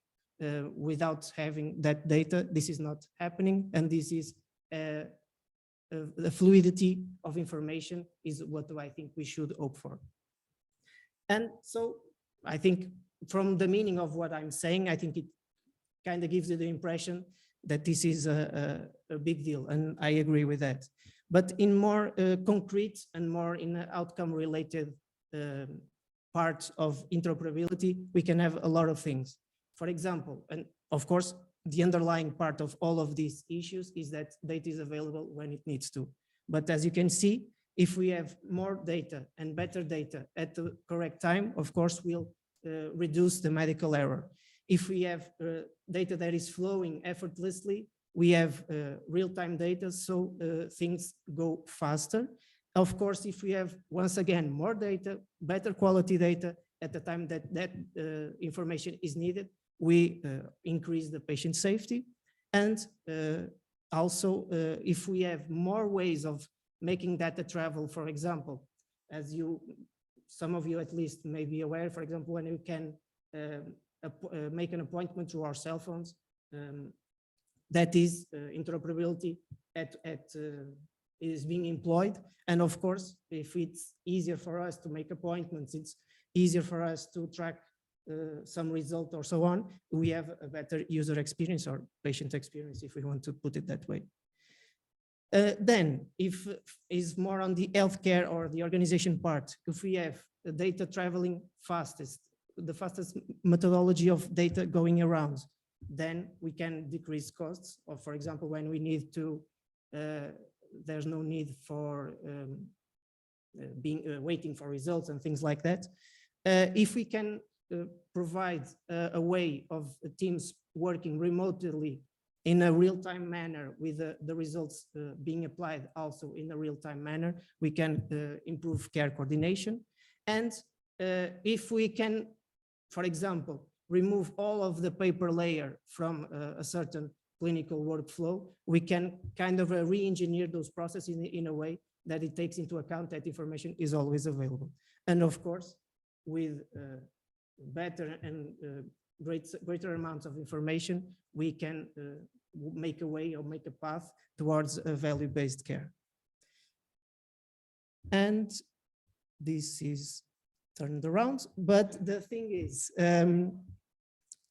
without having that data. This is not happening, and this is the fluidity of information is what I think we should hope for. And so I think from the meaning of what I'm saying, I think it kind of gives you the impression that this is a big deal, and I agree with that. But in more concrete and more in outcome related parts of interoperability, we can have a lot of things. For example, and of course, the underlying part of all of these issues is that data is available when it needs to. But as you can see, if we have more data and better data at the correct time, of course, we'll reduce the medical error. If we have data that is flowing effortlessly, we have real-time data, so things go faster. Of course, if we have, once again, more data, better quality data at the time that information is needed, we increase the patient safety. And also, if we have more ways of making data travel, for example, as some of you at least may be aware, for example, when we can make an appointment through our cell phones, that is interoperability is being employed. And of course, if it's easier for us to make appointments, it's easier for us to track some result or so on, we have a better user experience or patient experience, if we want to put it that way. Then, if is more on the healthcare or the organization part, if we have the data traveling fastest, the fastest methodology of data going around, then we can decrease costs. Or for example, when we need to, there's no need for waiting for results and things like that. If we can provide a way of teams working remotely in a real-time manner with the results being applied also in a real-time manner, we can improve care coordination. And if we can, for example, remove all of the paper layer from a certain clinical workflow, we can kind of re-engineer those processes in a way that it takes into account that information is always available. And of course, with better and greater amounts of information, we can make a way or make a path towards a value-based care. And this is turned around, but the thing is,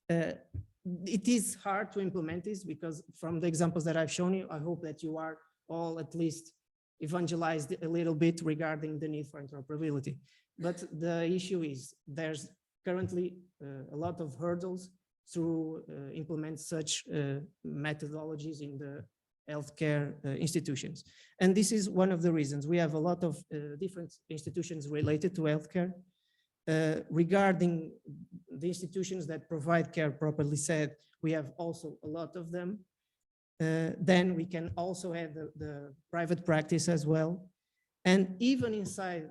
it is hard to implement this because from the examples that I've shown you, I hope that you are all at least evangelized a little bit regarding the need for interoperability. But the issue is there's currently a lot of hurdles to implement such methodologies in the healthcare institutions. And this is one of the reasons. We have a lot of different institutions related to healthcare. Regarding the institutions that provide care, properly said, we have also a lot of them. Then we can also add the private practice as well. And even inside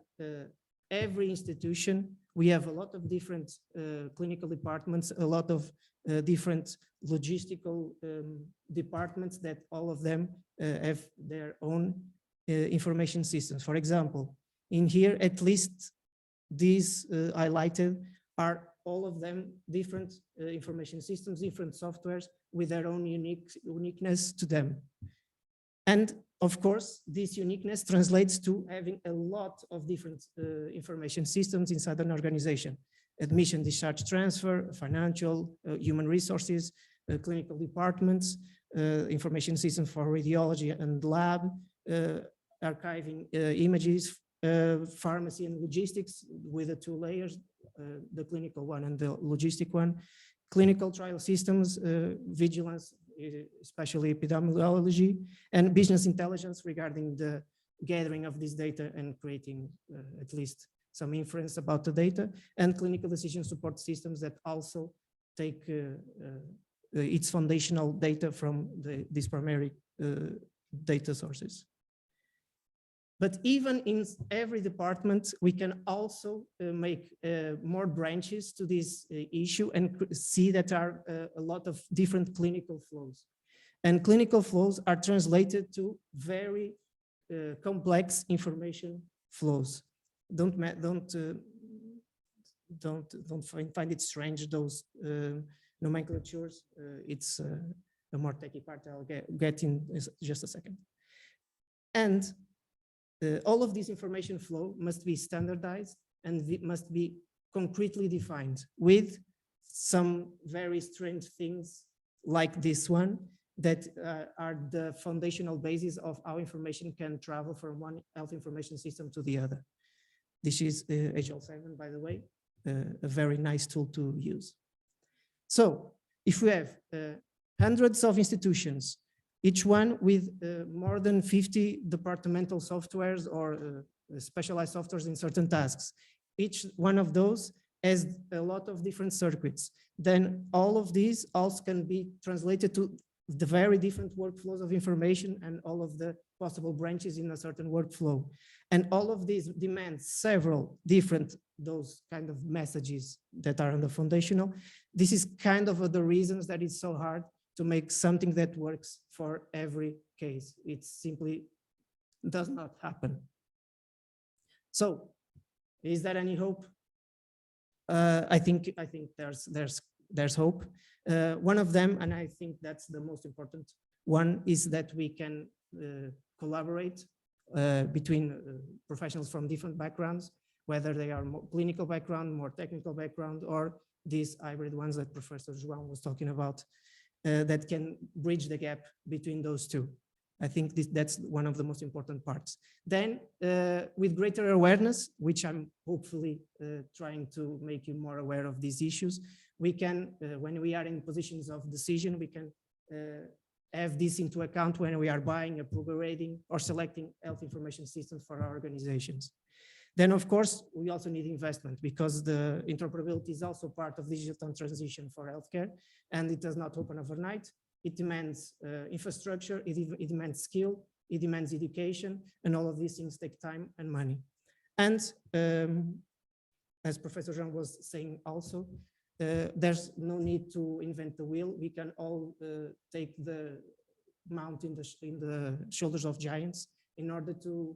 every institution, we have a lot of different clinical departments, a lot of different logistical departments that all of them have their own information systems. For example, in here, at least these highlighted are all of them different information systems, different softwares with their own uniqueness to them. And of course, this uniqueness translates to having a lot of different information systems inside an organization. Admission, discharge, transfer, financial, human resources, clinical departments, information systems for radiology and lab, archiving images, pharmacy and logistics with the two layers, the clinical one and the logistic one, clinical trial systems, vigilance, especially epidemiology, and business intelligence regarding the gathering of this data and creating at least some inference about the data, and clinical decision support systems that also take its foundational data from these primary data sources. But even in every department, we can also make more branches to this issue and see that there are a lot of different clinical flows. And clinical flows are translated to very complex information flows. Don't find it strange, those nomenclatures. It's a more techy part I'll get in just a second. And all of this information flow must be standardized and it must be concretely defined with some very strange things like this one that are the foundational basis of how information can travel from one health information system to the other. This is eHealth, by the way, a very nice tool to use. So if we have hundreds of institutions, each one with more than 50 departmental softwares or specialized softwares in certain tasks. Each one of those has a lot of different circuits. Then all of these also can be translated to the very different workflows of information and all of the possible branches in a certain workflow. And all of these demand several different, those kind of messages that are on the foundational. This is kind of the reasons that it's so hard to make something that works for every case. It simply does not happen. So, is there any hope? I think there's hope. One of them, and I think that's the most important one, is that we can collaborate between professionals from different backgrounds, whether they are more clinical background, more technical background, or these hybrid ones that Professor João was talking about, that can bridge the gap between those two. I think that's one of the most important parts. Then with greater awareness, which I'm hopefully trying to make you more aware of these issues, we can, when we are in positions of decision, we can have this into account when we are buying, upgrading, or selecting health information systems for our organizations. Then, of course, we also need investment because the interoperability is also part of digital transition for healthcare, and it does not open overnight. It demands infrastructure, it demands skill, it demands education, and all of these things take time and money. And as Professor João was saying also, there's no need to invent the wheel. We can all take the mount in the shoulders of giants in order to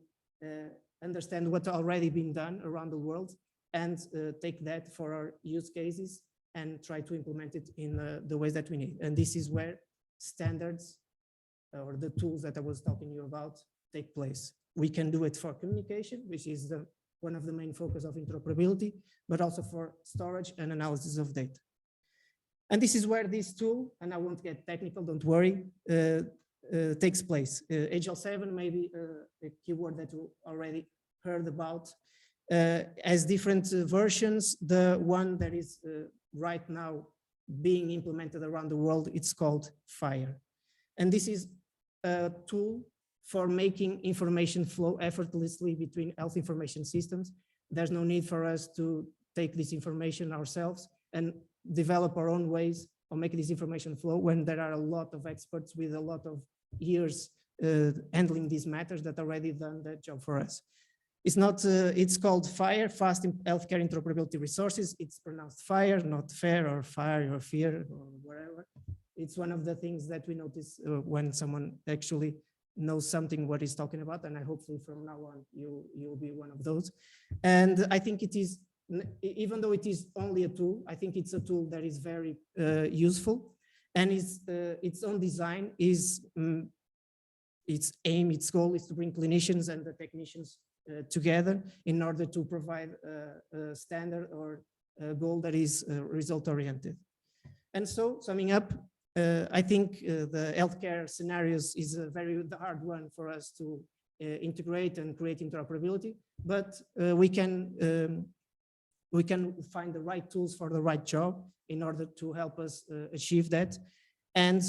understand what's already been done around the world and take that for our use cases and try to implement it in the ways that we need. And this is where standards or the tools that I was talking to you about take place. We can do it for communication, which is one of the main focus of interoperability, but also for storage and analysis of data. And this is where this tool, and I won't get technical, don't worry, takes place. eHealth 7, maybe a keyword that you already heard about, has different versions. The one that is right now being implemented around the world, it's called FHIR. And this is a tool for making information flow effortlessly between health information systems. There's no need for us to take this information ourselves and develop our own ways of making this information flow when there are a lot of experts with a lot of years handling these matters that already done that job for us. It's not, it's called FHIR, Fast Healthcare Interoperability Resources. It's pronounced FHIR, not fair or fire or fear or whatever. It's one of the things that we notice when someone actually knows something what he's talking about, and I hopefully from now on you'll be one of those. And I think it is, even though it is only a tool, I think it's a tool that is very useful, and its own design is its aim, its goal is to bring clinicians and the technicians together in order to provide a standard or a goal that is result-oriented. And so, summing up, I think the healthcare scenarios is a very hard one for us to integrate and create interoperability, but we can find the right tools for the right job in order to help us achieve that. And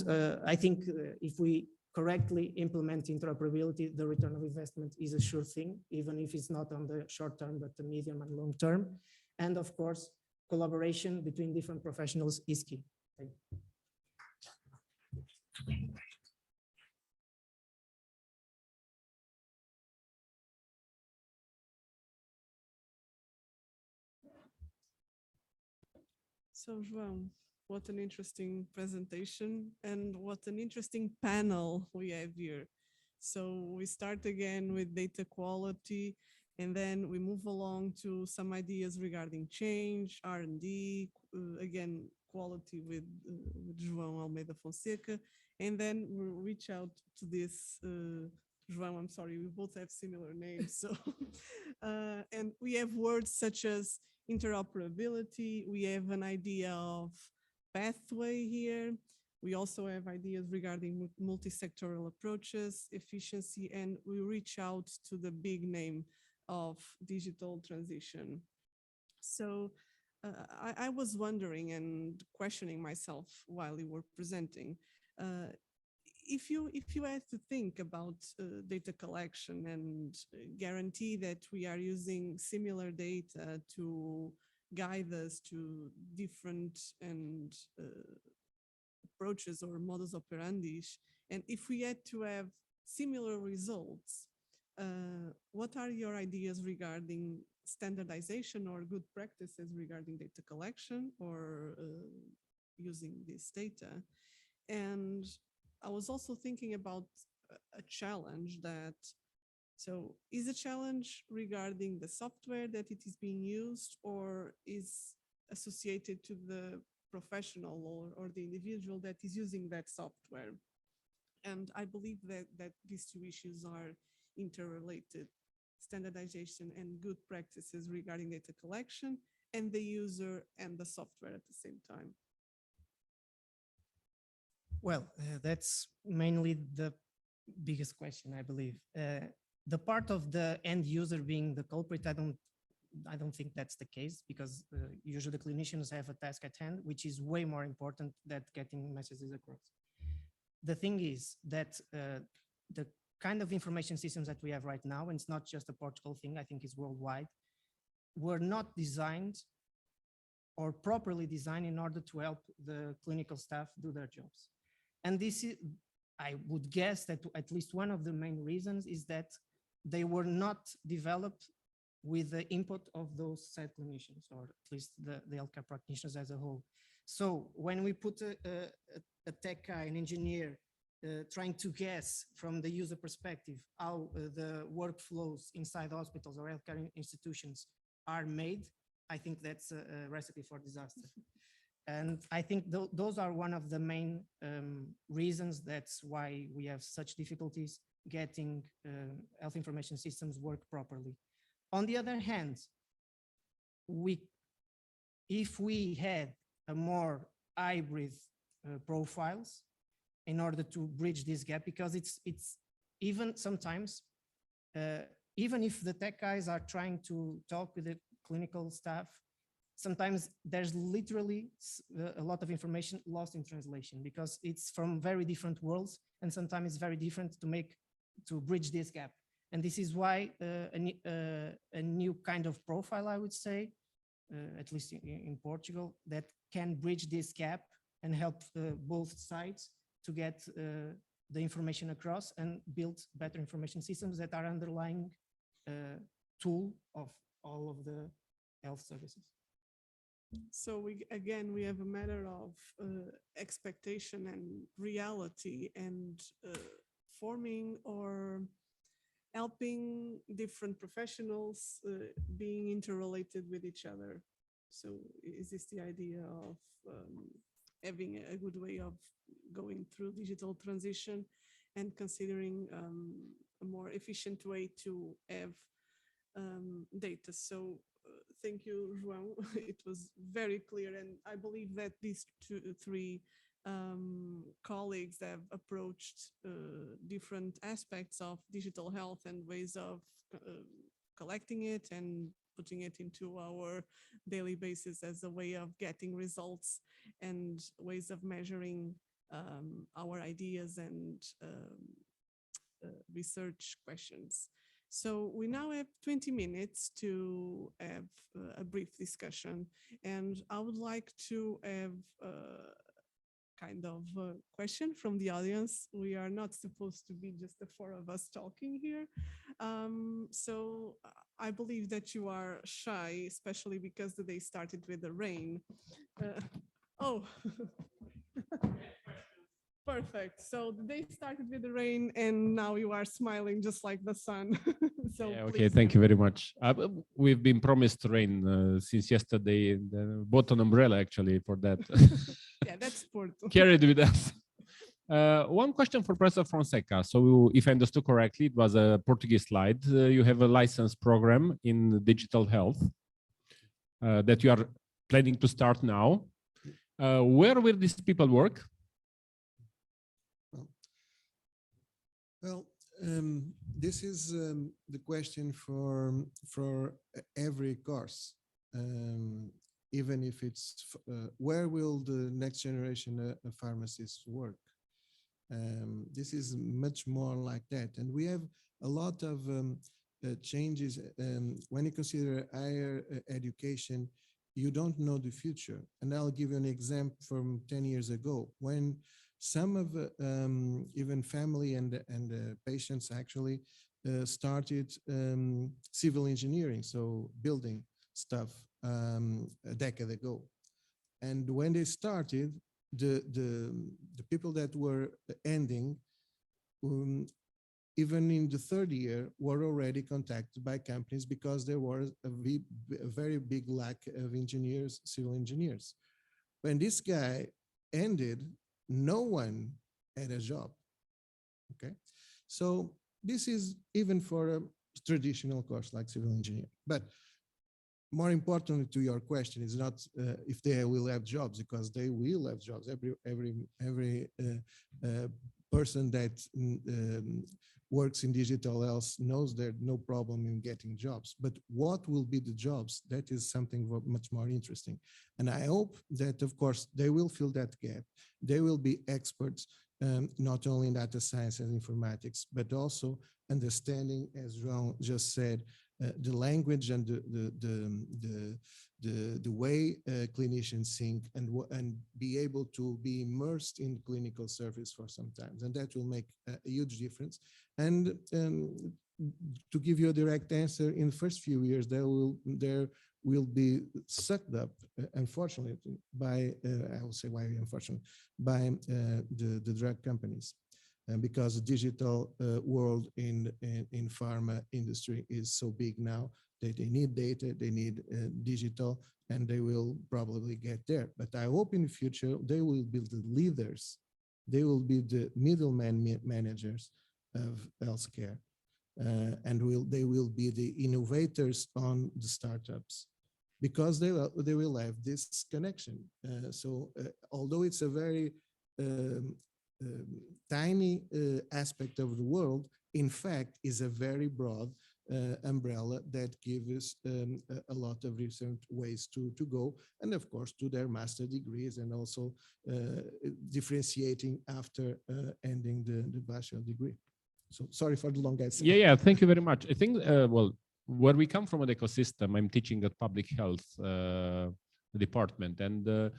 I think if we correctly implement interoperability, the return of investment is a sure thing, even if it's not on the short term, but the medium and long term. And of course, collaboration between different professionals is key. Thank you. So, João, what an interesting presentation and what an interesting panel we have here. So we start again with data quality, and then we move along to some ideas regarding change, R&D, again, quality with João Almeida Fonseca, and then we'll reach out to this, João, I'm sorry, we both have similar names. So, and we have words such as interoperability, we have an idea of pathway here. We also have ideas regarding multi-sectoral approaches, efficiency, and we reach out to the big name of digital transition. So I was wondering and questioning myself while you were presenting, If you had to think about data collection and guarantee that we are using similar data to guide us to different and approaches or modus operandi, and if we had to have similar results, what are your ideas regarding standardization or good practices regarding data collection or using this data? And I was also thinking about a challenge that, so is a challenge regarding the software that it is being used, or is associated to the professional or the individual that is using that software? And I believe that these two issues are interrelated: standardization and good practices regarding data collection, and the user and the software at the same time. Well, that's mainly the biggest question, I believe. The part of the end user being the culprit, I don't think that's the case, because usually the clinicians have a task at hand, which is way more important than getting messages across. The thing is that the kind of information systems that we have right now, and it's not just a Portugal thing, I think it's worldwide, were not designed or properly designed in order to help the clinical staff do their jobs. And this is, I would guess that at least one of the main reasons is that they were not developed with the input of those said clinicians, or at least the healthcare practitioners as a whole. So when we put a tech guy, an engineer, trying to guess from the user perspective how the workflows inside hospitals or healthcare institutions are made, I think that's a recipe for disaster. And I think those are one of the main reasons that's why we have such difficulties getting health information systems work properly. On the other hand, if we had a more hybrid profiles in order to bridge this gap, because it's even sometimes, even if the tech guys are trying to talk with the clinical staff, sometimes there's literally a lot of information lost in translation, because it's from very different worlds, and sometimes it's very different to bridge this gap. And this is why a new kind of profile, I would say, at least in Portugal, that can bridge this gap and help both sides to get the information across and build better information systems that are underlying tool of all of the health services. So we have a matter of expectation and reality, and forming or helping different professionals being interrelated with each other. So is this the idea of having a good way of going through digital transition and considering a more efficient way to have data? So thank you, João. It was very clear, and I believe that these three colleagues have approached different aspects of digital health and ways of collecting it and putting it into our daily basis as a way of getting results and ways of measuring our ideas and research questions. So we now have 20 minutes to have a brief discussion, and I would like to have kind of a question from the audience. We are not supposed to be just the four of us talking here. So I believe that you are shy, especially because the day started with the rain. Oh. Perfect. So the day started with the rain, and now you are smiling just like the sun. So yeah, okay, thank you very much. We've been promised rain since yesterday, and bought an umbrella actually for that. Yeah, that's important. Carried with us. One question for Professor Fonseca. So if I understood correctly, it was a Portuguese slide. You have a license program in digital health that you are planning to start now. Where will these people work? Well, this is the question for every course, even if it's where will the next generation pharmacists work? This is much more like that. And we have a lot of changes. When you consider higher education, you don't know the future. And I'll give you an example from 10 years ago, when some of even family and patients actually started civil engineering, so building stuff a decade ago. And when they started, the people that were ending, even in the third year, were already contacted by companies because there was a very big lack of engineers, civil engineers. When this guy ended, no one had a job. Okay, so this is even for a traditional course like civil engineering. But more importantly to your question is not if they will have jobs, because they will have jobs. Every person that works in digital health knows there's no problem in getting jobs. But what will be the jobs? That is something much more interesting. And I hope that, of course, they will fill that gap. They will be experts, not only in data science and informatics, but also understanding, as João just said, the language and the way clinicians think, and be able to be immersed in clinical service for some time, and that will make a huge difference. And to give you a direct answer, in the first few years, there will be sucked up, unfortunately, by I will say why unfortunately, by the drug companies. Because the digital world in pharma industry is so big now that they need data, they need digital, and they will probably get there. But I hope in the future they will be the leaders, they will be the middleman managers of healthcare, and they will be the innovators on the startups, because they will have this connection. So although it's a very tiny aspect of the world, in fact, is a very broad umbrella that gives a lot of different ways to go, and of course to their master degrees, and also differentiating after ending the bachelor degree. So sorry for the long answer. Yeah, thank you very much. I think, well, where we come from an ecosystem, I'm teaching at public health department, and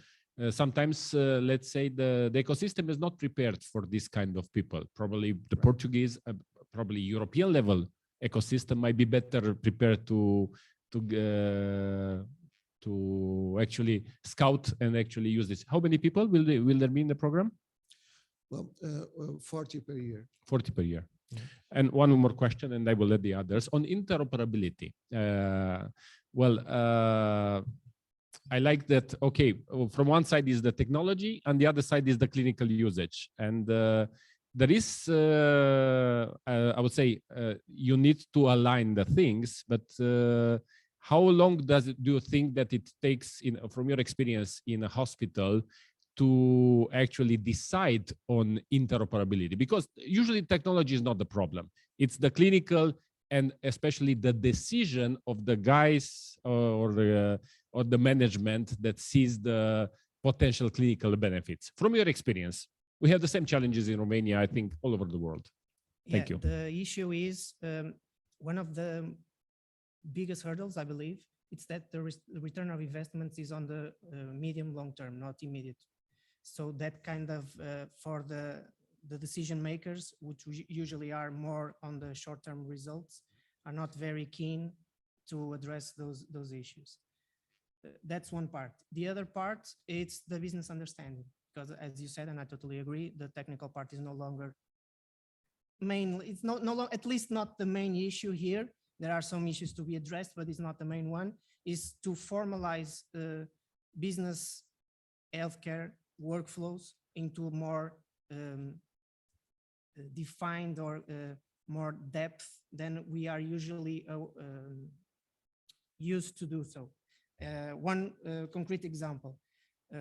sometimes, let's say, the ecosystem is not prepared for this kind of people. Probably the Right. Portuguese, probably European level ecosystem might be better prepared to actually scout and actually use this. How many people will there be in the program? Well, 40 per year. 40 per year. Yeah. And one more question, and I will let the others on interoperability. I like that. Okay, from one side is the technology, and the other side is the clinical usage. And there is, I would say, you need to align the things. But how long do you think that it takes, from your experience in a hospital, to actually decide on interoperability? Because usually technology is not the problem. It's the clinical, and especially the decision of the guys or the management that sees the potential clinical benefits. From your experience, we have the same challenges in Romania, I think, all over the world. Thank you. The issue is one of the biggest hurdles, I believe, it's that the return of investments is on the medium long term, not immediate. So that kind of for the decision makers, which usually are more on the short term results, are not very keen to address those issues. That's one part. The other part, it's the business understanding, because as you said, and I totally agree, the technical part is no longer mainly, it's no longer, at least not the main issue here. There are some issues to be addressed, but it's not the main one, is to formalize business healthcare workflows into more defined or more depth than we are usually used to do so. One concrete example,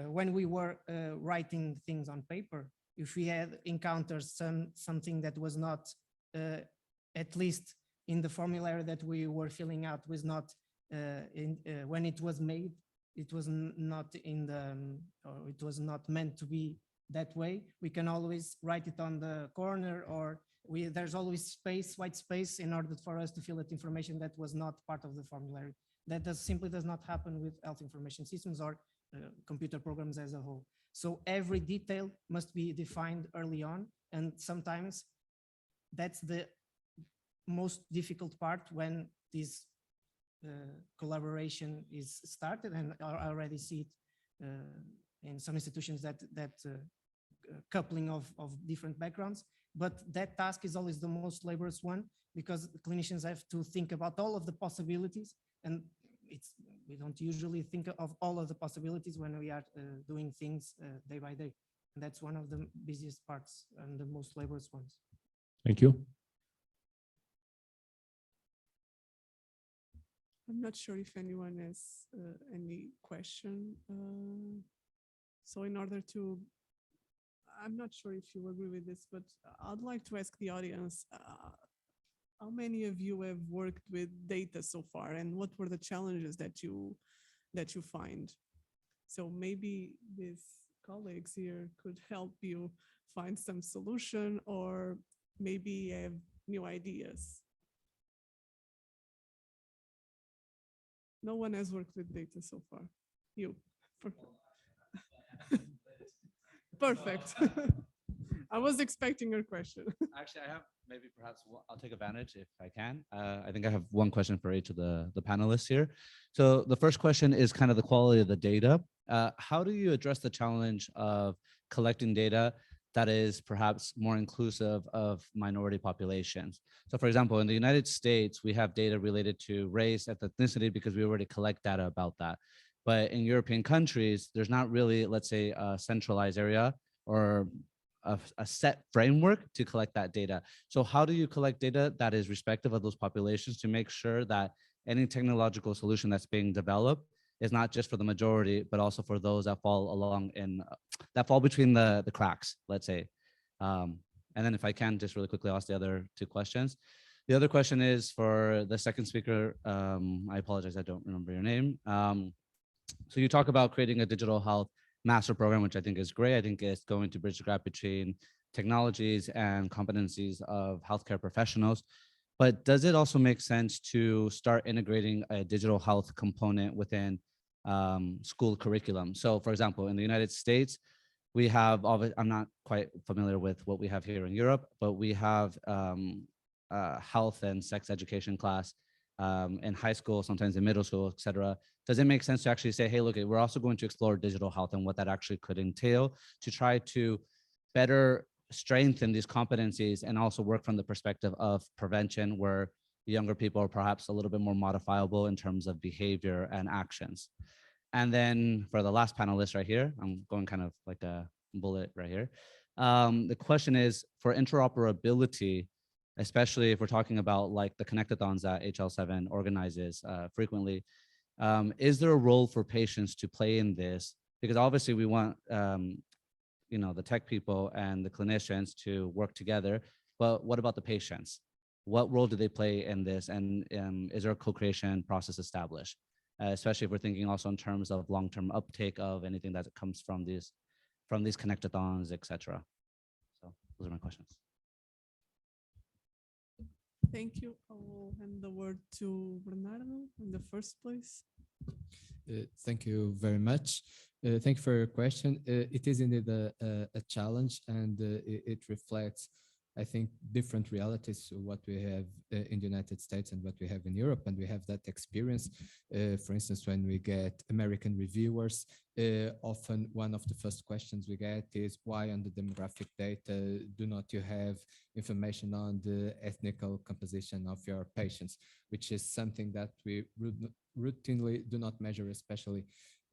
when we were writing things on paper, if we had encountered something that was not, at least in the formulary that we were filling out, was not when it was made, it was not in the, or it was not meant to be That way, we can always write it on the corner, or there's always space, white space, in order for us to fill that information that was not part of the formulary. That simply does not happen with health information systems or computer programs as a whole. So every detail must be defined early on, and sometimes that's the most difficult part when this collaboration is started, and I already see it in some institutions that coupling of different backgrounds. But that task is always the most laborious one, because clinicians have to think about all of the possibilities, and we don't usually think of all of the possibilities when we are doing things day by day. And that's one of the busiest parts and the most laborious ones. Thank you. I'm not sure if anyone has any question. So in order to, I'm not sure if you agree with this, but I'd like to ask the audience, how many of you have worked with data so far, and what were the challenges that you find? So maybe these colleagues here could help you find some solution, or maybe have new ideas. No one has worked with data so far. You. Perfect. I was expecting your question. Actually, I have perhaps I'll take advantage if I can. I think I have one question for each of the panelists here. So the first question is kind of the quality of the data. How do you address the challenge of collecting data that is perhaps more inclusive of minority populations? So for example, in the United States, we have data related to race, ethnicity, because we already collect data about that. But in European countries, there's not really, let's say, a centralized area or a set framework to collect that data. So how do you collect data that is respective of those populations to make sure that any technological solution that's being developed is not just for the majority, but also for those that fall along in, that fall between the cracks, let's say. And then if I can just really quickly ask the other two questions. The other question is for the second speaker. I apologize, I don't remember your name. So you talk about creating a digital health master program, which I think is great. I think it's going to bridge the gap between technologies and competencies of healthcare professionals. But does it also make sense to start integrating a digital health component within school curriculum? So for example, in the United States, we have, I'm not quite familiar with what we have here in Europe, but we have health and sex education class in high school, sometimes in middle school, et cetera. Does it make sense to actually say, hey, look, we're also going to explore digital health and what that actually could entail to try to better strengthen these competencies and also work from the perspective of prevention, where younger people are perhaps a little bit more modifiable in terms of behavior and actions? And then for the last panelist right here, I'm going kind of like a bullet right here. The question is for interoperability, especially if we're talking about like the connectathons that HL7 organizes frequently. Is there a role for patients to play in this? Because obviously we want the tech people and the clinicians to work together, but what about the patients? What role do they play in this? And is there a co-creation process established? Especially if we're thinking also in terms of long-term uptake of anything that comes from these connectathons, et cetera. So those are my questions. Thank you. I will hand the word to Bernardo in the first place. Thank you very much. Thank you for your question. It is indeed a challenge, and it reflects, I think, different realities to what we have in the United States and what we have in Europe, and we have that experience. For instance, when we get American reviewers, often one of the first questions we get is, why on the demographic data do not you have information on the ethnical composition of your patients, which is something that we routinely do not measure, especially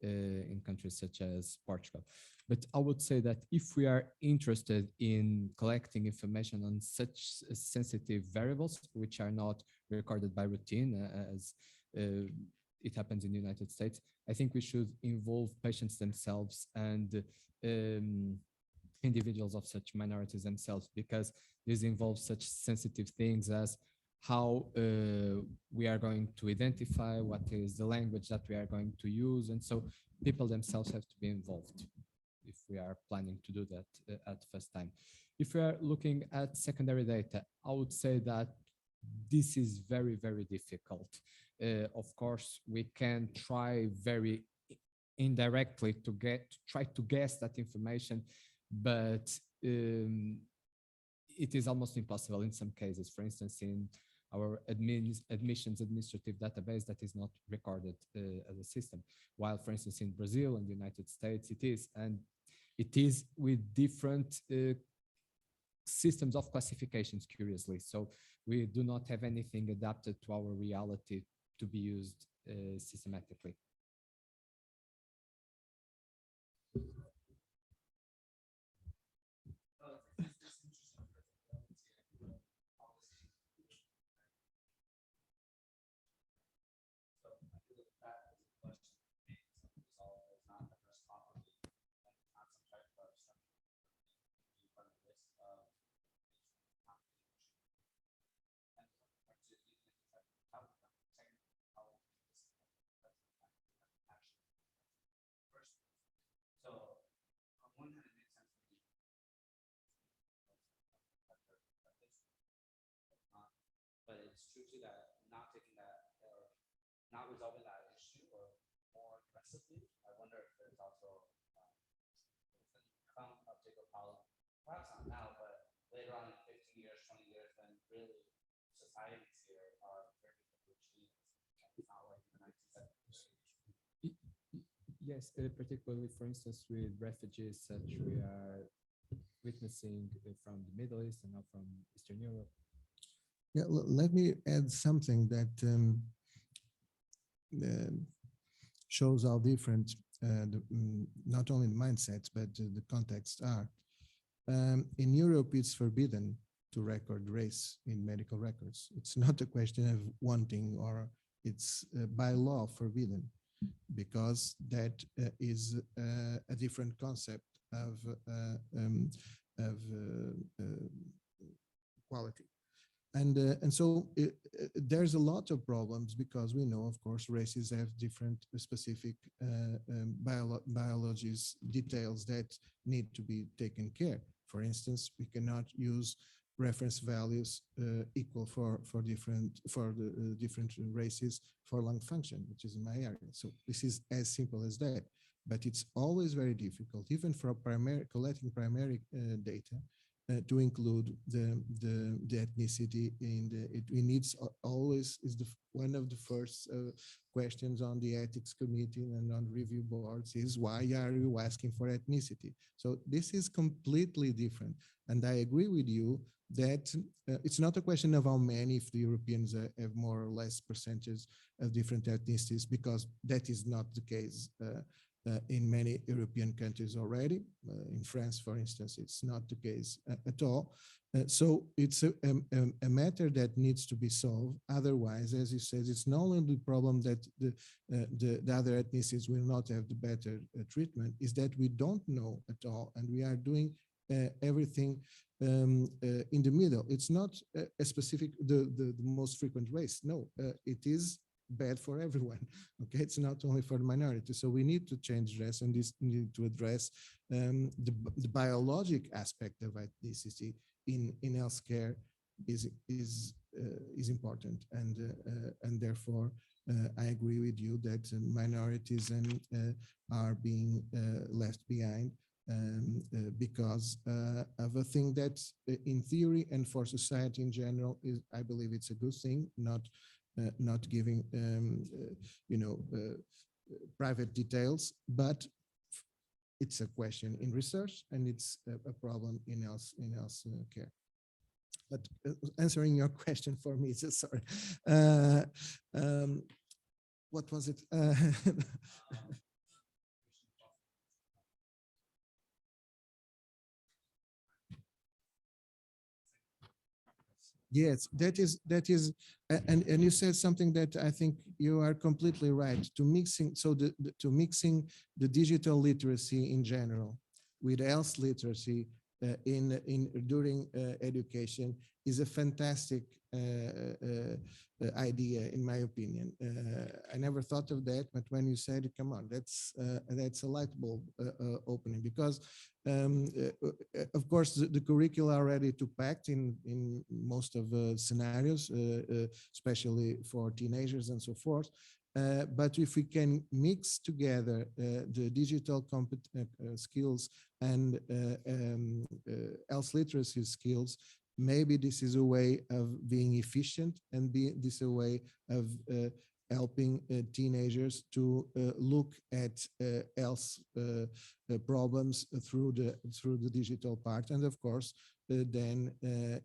in countries such as Portugal. But I would say that if we are interested in collecting information on such sensitive variables, which are not recorded by routine, as it happens in the United States, I think we should involve patients themselves and individuals of such minorities themselves, because this involves such sensitive things as how we are going to identify what is the language that we are going to use. And so people themselves have to be involved. if we are planning to do that at the first time. If we are looking at secondary data, I would say that this is very, very difficult. Of course, we can try very indirectly to try to guess that information, but it is almost impossible in some cases. For instance, in our admissions administrative database, that is not recorded as a system, while for instance in Brazil and the United States it is, and it is with different systems of classifications, curiously. So we do not have anything adapted to our reality to be used systematically. But it's true too that not taking that or not resolving that issue or more aggressively, I wonder if there's also some uptake of power, perhaps not now, but later on in 15 years, 20 years, when really societies here are very different to achieve. It's not like in the 1970s. Yes, particularly for instance with refugees such we are witnessing from the Middle East and now from Eastern Europe. Yeah, let me add something that shows how different not only the mindsets, but the contexts are. In Europe, it's forbidden to record race in medical records. It's not a question of wanting, or it's by law forbidden, because that is a different concept of quality. And so there's a lot of problems because we know, of course, races have different specific biologies, details that need to be taken care. For instance, we cannot use reference values equal for the different races for lung function, which is in my area. So this is as simple as that. But it's always very difficult, even for collecting primary data, to include the ethnicity in it needs always is one of the first questions on the ethics committee and on review boards is why are you asking for ethnicity? So this is completely different. And I agree with you that it's not a question of how many, if the Europeans have more or less percentages of different ethnicities, because that is not the case in many European countries already. In France, for instance, it's not the case at all. So it's a matter that needs to be solved. Otherwise, as you said, it's not only the problem that the other ethnicities will not have the better treatment, is that we don't know at all, and we are doing everything in the middle. It's not a specific, the most frequent race. No, it is bad for everyone. Okay, it's not only for the minority. So we need to change this, and this need to address the biologic aspect of ethnicity in healthcare is important, and therefore I agree with you that minorities are being left behind because of a thing that in theory and for society in general is, I believe it's a good thing, not giving private details, but it's a question in research and it's a problem in health care. But answering your question for me, sorry. What was it? Yes, that is, and you said something that I think you are completely right. To mixing the digital literacy in general with health literacy during education is a fantastic idea, in my opinion. I never thought of that, but when you said it, come on, that's a light bulb opening, because of course the curricula are ready to packed in most of the scenarios, especially for teenagers and so forth. But if we can mix together the digital skills and health literacy skills, maybe this is a way of being efficient, and this is a way of helping teenagers to look at health problems through the digital part. And of course, then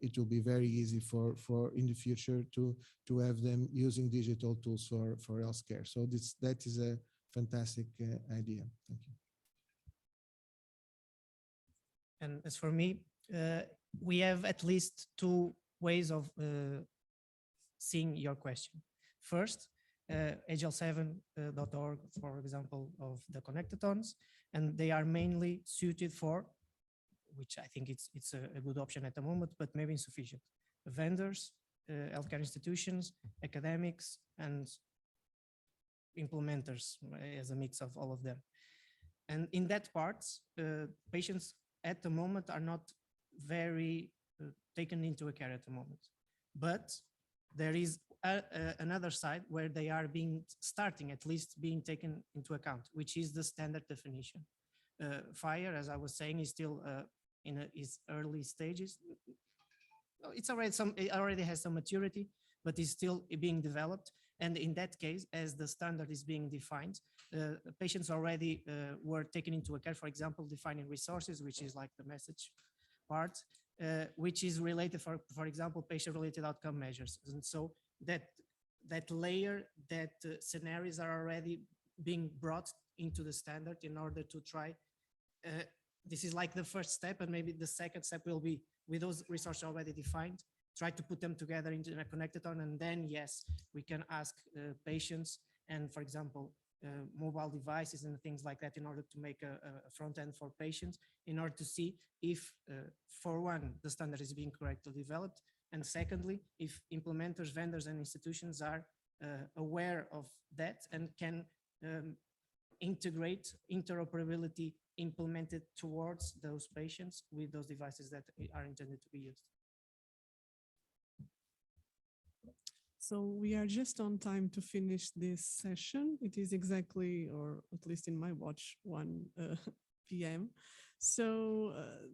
it will be very easy for in the future to have them using digital tools for healthcare. So that is a fantastic idea. Thank you. And as for me, we have at least two ways of seeing your question. First, agile7.org, for example, of the connectathons, and they are mainly suited for, which I think it's a good option at the moment, but maybe insufficient, vendors, healthcare institutions, academics, and implementers as a mix of all of them. And in that part, patients at the moment are not very taken into account at the moment. But there is another side where they are starting at least being taken into account, which is the standard definition. FHIR, as I was saying, is still in its early stages. It already has some maturity, but is still being developed. And in that case, as the standard is being defined, patients already were taken into account, for example, defining resources, which is like the message part, which is related, for example, patient-related outcome measures. And so that layer, that scenarios are already being brought into the standard in order to try. This is like the first step, and maybe the second step will be, with those resources already defined, try to put them together into a connectathon, and then yes, we can ask patients and, for example, mobile devices and things like that in order to make a front end for patients, in order to see if, for one, the standard is being correctly developed, and secondly, if implementers, vendors, and institutions are aware of that and can integrate interoperability implemented towards those patients with those devices that are intended to be used. So we are just on time to finish this session. It is exactly, or at least in my watch, 1 p.m. So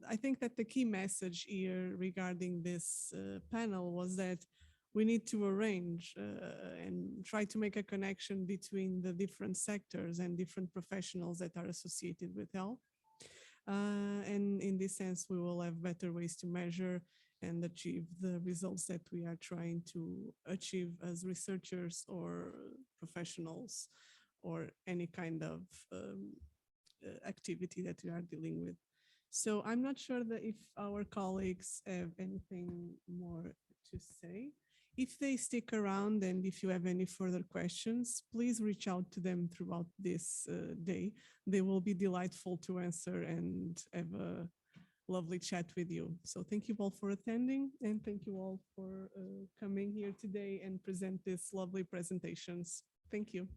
I think that the key message here regarding this panel was that we need to arrange and try to make a connection between the different sectors and different professionals that are associated with health. And in this sense, we will have better ways to measure and achieve the results that we are trying to achieve as researchers or professionals or any kind of activity that we are dealing with. So I'm not sure that if our colleagues have anything more to say. If they stick around and if you have any further questions, please reach out to them throughout this day. They will be delightful to answer and have a lovely chat with you. So thank you all for attending, and thank you all for coming here today and present these lovely presentations. Thank you.